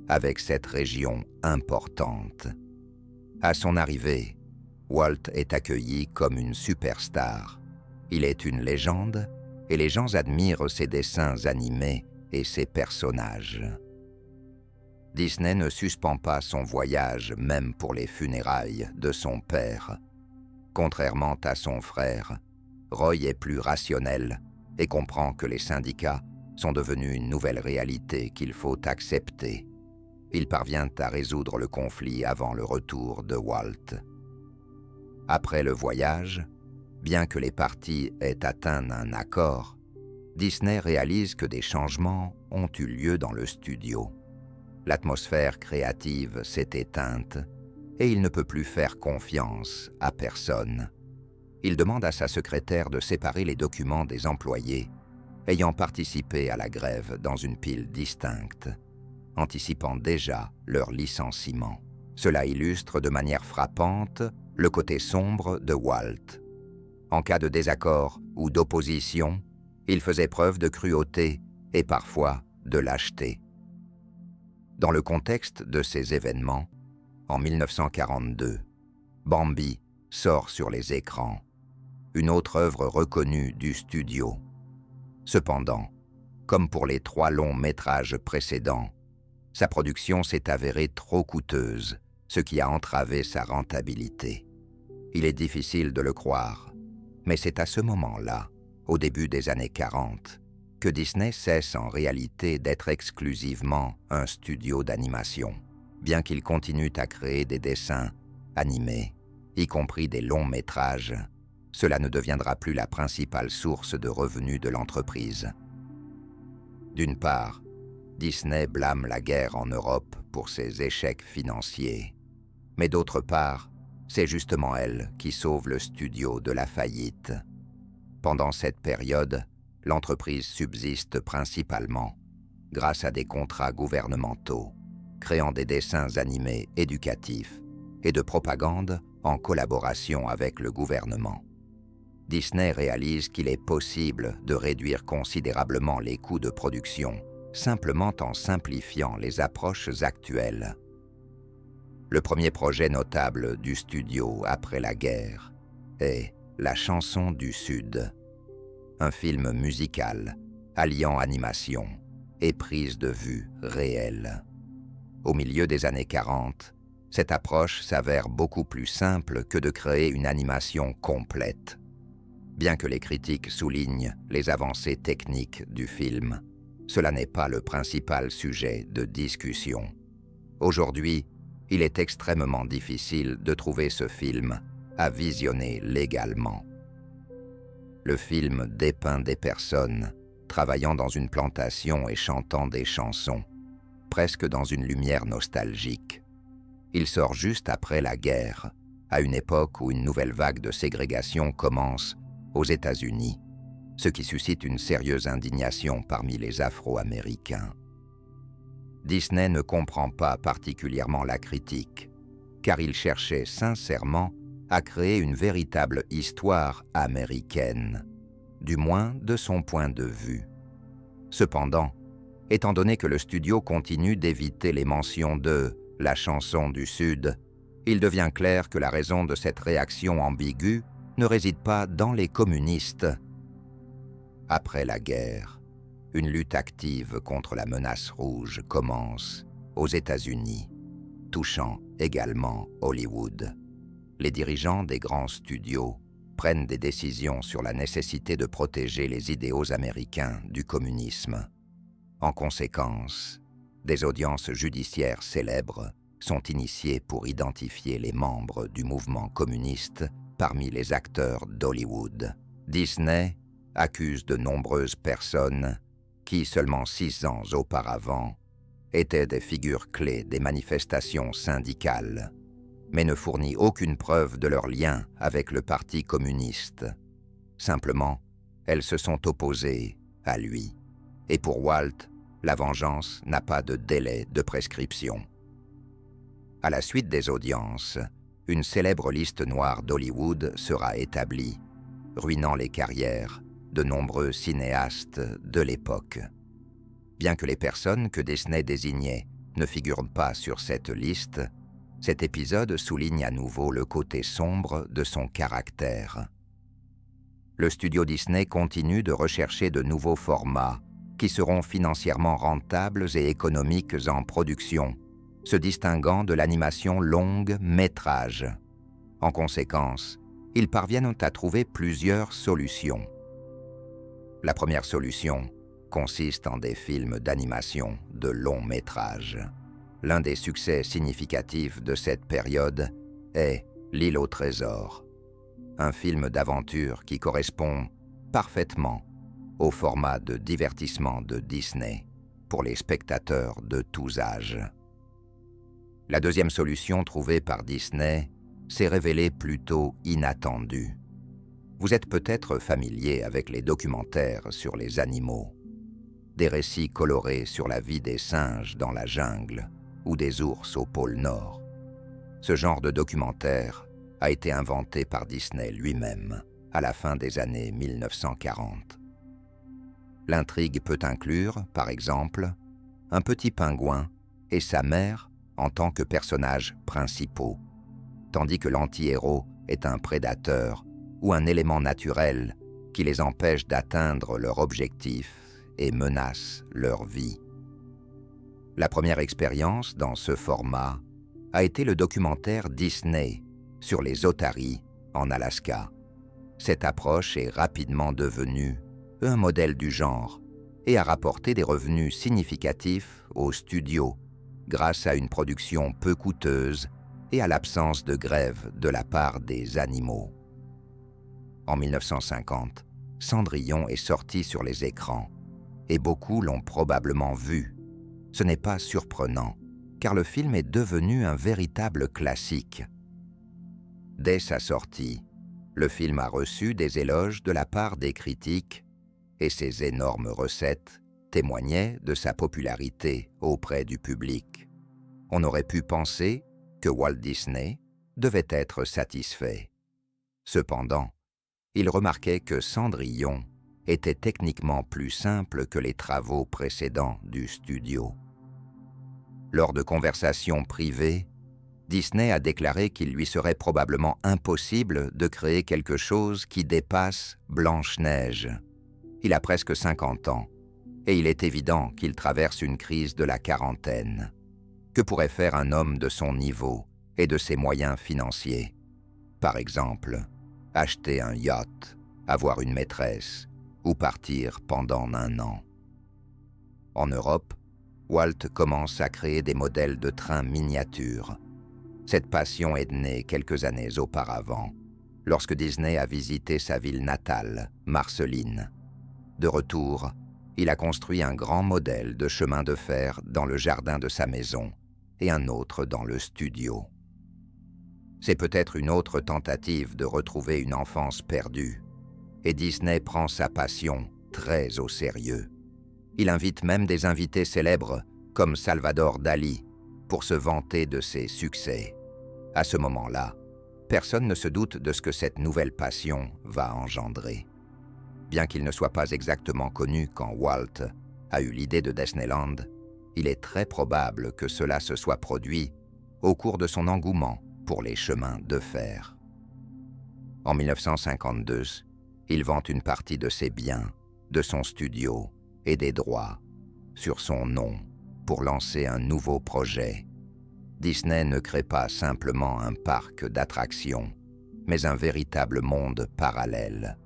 avec cette région importante. À son arrivée, Walt est accueilli comme une superstar. Il est une légende et les gens admirent ses dessins animés et ses personnages. Disney ne suspend pas son voyage même pour les funérailles de son père. Contrairement à son frère, Roy est plus rationnel et comprend que les syndicats sont devenus une nouvelle réalité qu'il faut accepter. Il parvient à résoudre le conflit avant le retour de Walt. Après le voyage, bien que les parties aient atteint un accord, Disney réalise que des changements ont eu lieu dans le studio. L'atmosphère créative s'est éteinte et il ne peut plus faire confiance à personne. Il demande à sa secrétaire de séparer les documents des employés ayant participé à la grève dans une pile distincte, anticipant déjà leur licenciement. Cela illustre de manière frappante le côté sombre de Walt. En cas de désaccord ou d'opposition, il faisait preuve de cruauté et parfois de lâcheté. Dans le contexte de ces événements, en 1942, Bambi sort sur les écrans, une autre œuvre reconnue du studio. Cependant, comme pour les 3 longs métrages précédents, sa production s'est avérée trop coûteuse, ce qui a entravé sa rentabilité. Il est difficile de le croire, mais c'est à ce moment-là, au début des années 40, que Disney cesse en réalité d'être exclusivement un studio d'animation, bien qu'il continue à créer des dessins animés, y compris des longs métrages. Cela ne deviendra plus la principale source de revenus de l'entreprise. D'une part, Disney blâme la guerre en Europe pour ses échecs financiers, mais d'autre part, c'est justement elle qui sauve le studio de la faillite. Pendant cette période, l'entreprise subsiste principalement grâce à des contrats gouvernementaux, créant des dessins animés éducatifs et de propagande en collaboration avec le gouvernement. Disney réalise qu'il est possible de réduire considérablement les coûts de production simplement en simplifiant les approches actuelles. Le premier projet notable du studio après la guerre est La chanson du Sud, un film musical alliant animation et prise de vue réelle. Au milieu des années 40, cette approche s'avère beaucoup plus simple que de créer une animation complète. Bien que les critiques soulignent les avancées techniques du film, cela n'est pas le principal sujet de discussion. Aujourd'hui, il est extrêmement difficile de trouver ce film à visionner légalement. Le film dépeint des personnes travaillant dans une plantation et chantant des chansons, presque dans une lumière nostalgique. Il sort juste après la guerre, à une époque où une nouvelle vague de ségrégation commence aux États-Unis, ce qui suscite une sérieuse indignation parmi les Afro-Américains. Disney ne comprend pas particulièrement la critique, car il cherchait sincèrement à créer une véritable histoire américaine, du moins de son point de vue. Cependant, étant donné que le studio continue d'éviter les mentions de « la chanson du Sud », il devient clair que la raison de cette réaction ambiguë ne réside pas dans les communistes. Après la guerre, une lutte active contre la menace rouge commence aux États-Unis, touchant également Hollywood. Les dirigeants des grands studios prennent des décisions sur la nécessité de protéger les idéaux américains du communisme. En conséquence, des audiences judiciaires célèbres sont initiées pour identifier les membres du mouvement communiste parmi les acteurs d'Hollywood. Disney accuse de nombreuses personnes qui, seulement 6 ans auparavant, étaient des figures clés des manifestations syndicales, mais ne fournit aucune preuve de leur lien avec le Parti communiste. Simplement, elles se sont opposées à lui. Et pour Walt, la vengeance n'a pas de délai de prescription. À la suite des audiences, une célèbre liste noire d'Hollywood sera établie, ruinant les carrières de nombreux cinéastes de l'époque. Bien que les personnes que Disney désignait ne figurent pas sur cette liste, cet épisode souligne à nouveau le côté sombre de son caractère. Le studio Disney continue de rechercher de nouveaux formats qui seront financièrement rentables et économiques en production, se distinguant de l'animation longue métrage. En conséquence, ils parviennent à trouver plusieurs solutions. La première solution consiste en des films d'animation de long métrage. L'un des succès significatifs de cette période est L'île au trésor, un film d'aventure qui correspond parfaitement au format de divertissement de Disney pour les spectateurs de tous âges. La deuxième solution trouvée par Disney s'est révélée plutôt inattendue. Vous êtes peut-être familier avec les documentaires sur les animaux, des récits colorés sur la vie des singes dans la jungle ou des ours au pôle Nord. Ce genre de documentaire a été inventé par Disney lui-même à la fin des années 1940. L'intrigue peut inclure, par exemple, un petit pingouin et sa mère en tant que personnages principaux, tandis que l'anti-héros est un prédateur ou un élément naturel qui les empêche d'atteindre leur objectif et menace leur vie. La première expérience dans ce format a été le documentaire Disney sur les otaries en Alaska. Cette approche est rapidement devenue un modèle du genre et a rapporté des revenus significatifs aux studios grâce à une production peu coûteuse et à l'absence de grève de la part des animaux. En 1950, Cendrillon est sorti sur les écrans et beaucoup l'ont probablement vu. Ce n'est pas surprenant, car le film est devenu un véritable classique. Dès sa sortie, le film a reçu des éloges de la part des critiques et ses énormes recettes témoignaient de sa popularité auprès du public. On aurait pu penser que Walt Disney devait être satisfait. Cependant, il remarquait que Cendrillon était techniquement plus simple que les travaux précédents du studio. Lors de conversations privées, Disney a déclaré qu'il lui serait probablement impossible de créer quelque chose qui dépasse Blanche-Neige. Il a presque 50 ans, et il est évident qu'il traverse une crise de la quarantaine. Que pourrait faire un homme de son niveau et de ses moyens financiers? Par exemple, acheter un yacht, avoir une maîtresse ou partir pendant 1 an. En Europe, Walt commence à créer des modèles de trains miniatures. Cette passion est née quelques années auparavant. lorsque Disney a visité sa ville natale, Marceline. De retour, il a construit un grand modèle de chemin de fer dans le jardin de sa maison et un autre dans le studio. C'est peut-être une autre tentative de retrouver une enfance perdue, et Disney prend sa passion très au sérieux. Il invite même des invités célèbres comme Salvador Dali pour se vanter de ses succès. À ce moment-là, personne ne se doute de ce que cette nouvelle passion va engendrer. Bien qu'il ne soit pas exactement connu quand Walt a eu l'idée de Disneyland, il est très probable que cela se soit produit au cours de son engouement pour les chemins de fer. En 1952, il vend une partie de ses biens, de son studio et des droits sur son nom pour lancer un nouveau projet. Disney ne crée pas simplement un parc d'attractions, mais un véritable monde parallèle.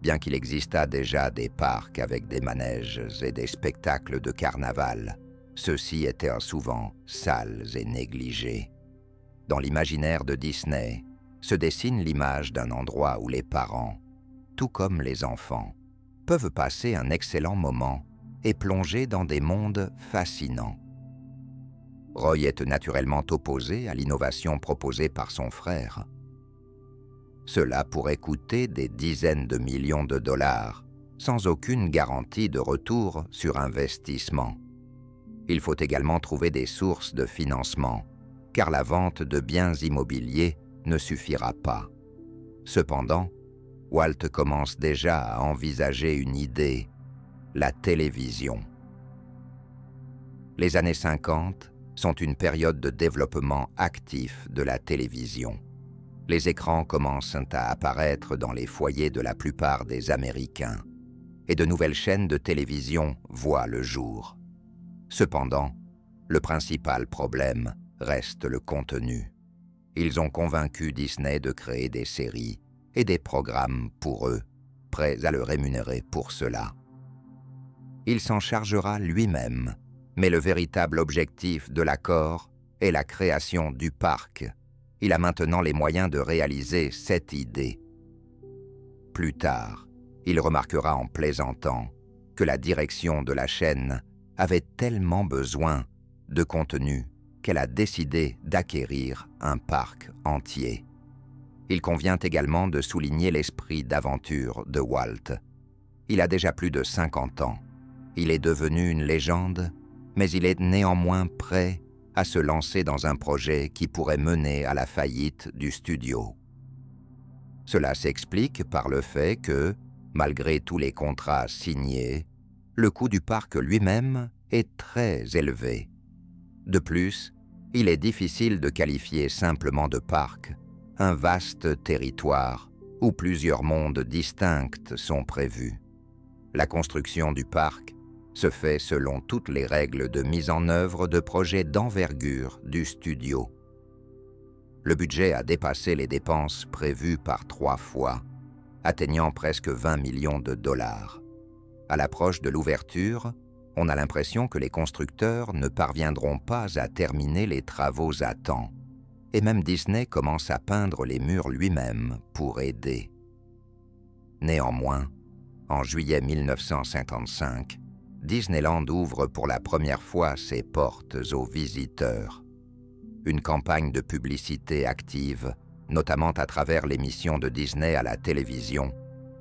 Bien qu'il existât déjà des parcs avec des manèges et des spectacles de carnaval, ceux-ci étaient souvent sales et négligés. Dans l'imaginaire de Disney, se dessine l'image d'un endroit où les parents, tout comme les enfants, peuvent passer un excellent moment et plonger dans des mondes fascinants. Roy est naturellement opposé à l'innovation proposée par son frère. Cela pourrait coûter des dizaines de millions de dollars, sans aucune garantie de retour sur investissement. Il faut également trouver des sources de financement, car la vente de biens immobiliers ne suffira pas. Cependant, Walt commence déjà à envisager une idée, la télévision. Les années 50 sont une période de développement actif de la télévision. Les écrans commencent à apparaître dans les foyers de la plupart des Américains, et de nouvelles chaînes de télévision voient le jour. Cependant, le principal problème reste le contenu. Ils ont convaincu Disney de créer des séries et des programmes pour eux, prêts à le rémunérer pour cela. Il s'en chargera lui-même, mais le véritable objectif de l'accord est la création du parc. Il a maintenant les moyens de réaliser cette idée. Plus tard, il remarquera en plaisantant que la direction de la chaîne avait tellement besoin de contenu qu'elle a décidé d'acquérir un parc entier. Il convient également de souligner l'esprit d'aventure de Walt. Il a déjà plus de 50 ans. Il est devenu une légende, mais il est néanmoins prêt à se lancer dans un projet qui pourrait mener à la faillite du studio. Cela s'explique par le fait que, malgré tous les contrats signés, le coût du parc lui-même est très élevé. De plus, il est difficile de qualifier simplement de parc un vaste territoire où plusieurs mondes distincts sont prévus. La construction du parc se fait selon toutes les règles de mise en œuvre de projets d'envergure du studio. Le budget a dépassé les dépenses prévues par 3 fois, atteignant presque 20 millions de dollars. À l'approche de l'ouverture, on a l'impression que les constructeurs ne parviendront pas à terminer les travaux à temps, et même Disney commence à peindre les murs lui-même pour aider. Néanmoins, en juillet 1955, Disneyland ouvre pour la première fois ses portes aux visiteurs. Une campagne de publicité active, notamment à travers l'émission de Disney à la télévision,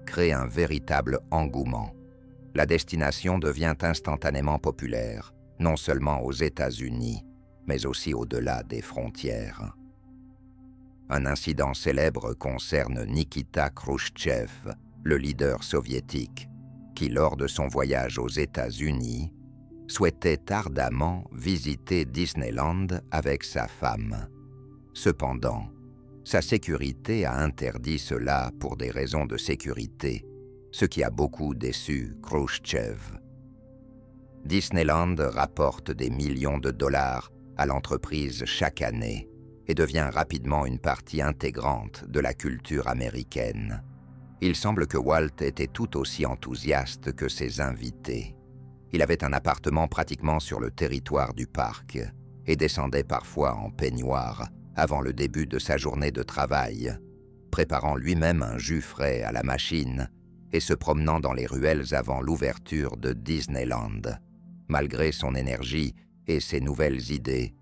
crée un véritable engouement. La destination devient instantanément populaire, non seulement aux États-Unis, mais aussi au-delà des frontières. Un incident célèbre concerne Nikita Khrouchtchev, le leader soviétique, qui, lors de son voyage aux États-Unis, souhaitait ardemment visiter Disneyland avec sa femme. Cependant, sa sécurité a interdit cela pour des raisons de sécurité, ce qui a beaucoup déçu Khrouchtchev. Disneyland rapporte des millions de dollars à l'entreprise chaque année et devient rapidement une partie intégrante de la culture américaine. Il semble que Walt était tout aussi enthousiaste que ses invités. Il avait un appartement pratiquement sur le territoire du parc et descendait parfois en peignoir avant le début de sa journée de travail. préparant lui-même un jus frais à la machine et se promenant dans les ruelles avant l'ouverture de Disneyland. Malgré son énergie et ses nouvelles idées,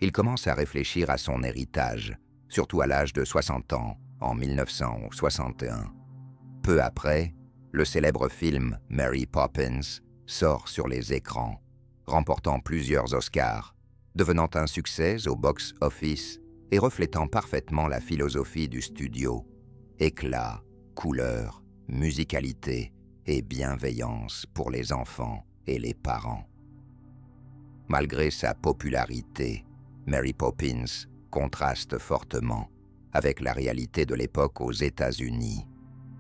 il commence à réfléchir à son héritage, surtout à l'âge de 60 ans, en 1961. Peu après, le célèbre film Mary Poppins sort sur les écrans, remportant plusieurs Oscars, devenant un succès au box-office et reflétant parfaitement la philosophie du studio. Éclat, couleur, musicalité et bienveillance pour les enfants et les parents. Malgré sa popularité, Mary Poppins contraste fortement avec la réalité de l'époque aux États-Unis,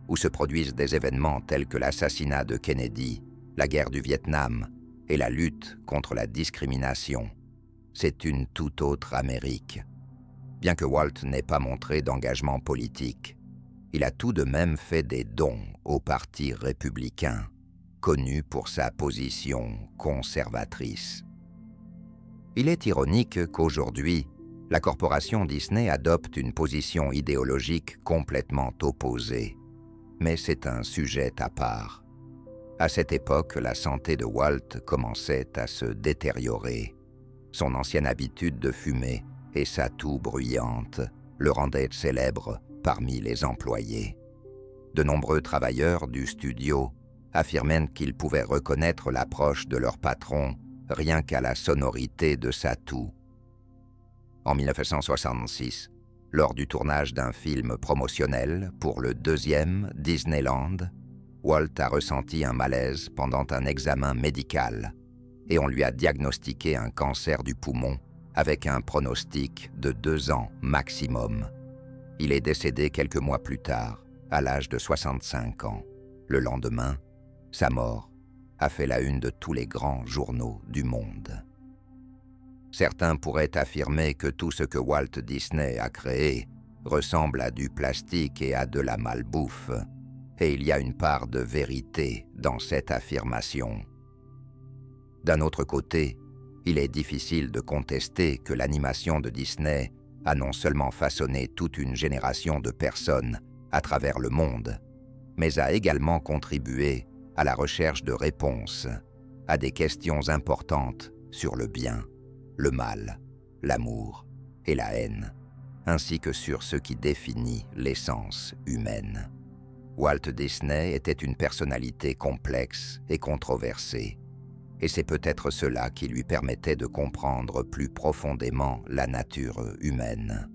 où se produisent des événements tels que l'assassinat de Kennedy, la guerre du Vietnam et la lutte contre la discrimination. C'est une toute autre Amérique. Bien que Walt n'ait pas montré d'engagement politique, il a tout de même fait des dons au Parti républicain, connu pour sa position conservatrice. Il est ironique qu'aujourd'hui, la corporation Disney adopte une position idéologique complètement opposée, mais c'est un sujet à part. À cette époque, la santé de Walt commençait à se détériorer. Son ancienne habitude de fumer et sa toux bruyante le rendaient célèbre parmi les employés. De nombreux travailleurs du studio affirmaient qu'ils pouvaient reconnaître l'approche de leur patron rien qu'à la sonorité de sa toux. En 1966, lors du tournage d'un film promotionnel pour le 2e Disneyland, Walt a ressenti un malaise pendant un examen médical et on lui a diagnostiqué un cancer du poumon avec un pronostic de 2 ans maximum. Il est décédé quelques mois plus tard, à l'âge de 65 ans. Le lendemain, sa mort a fait la une de tous les grands journaux du monde. Certains pourraient affirmer que tout ce que Walt Disney a créé ressemble à du plastique et à de la malbouffe, et il y a une part de vérité dans cette affirmation. D'un autre côté, il est difficile de contester que l'animation de Disney a non seulement façonné toute une génération de personnes à travers le monde, mais a également contribué à la recherche de réponses à des questions importantes sur le bien, le mal, l'amour et la haine, ainsi que sur ce qui définit l'essence humaine. Walt Disney était une personnalité complexe et controversée, et c'est peut-être cela qui lui permettait de comprendre plus profondément la nature humaine.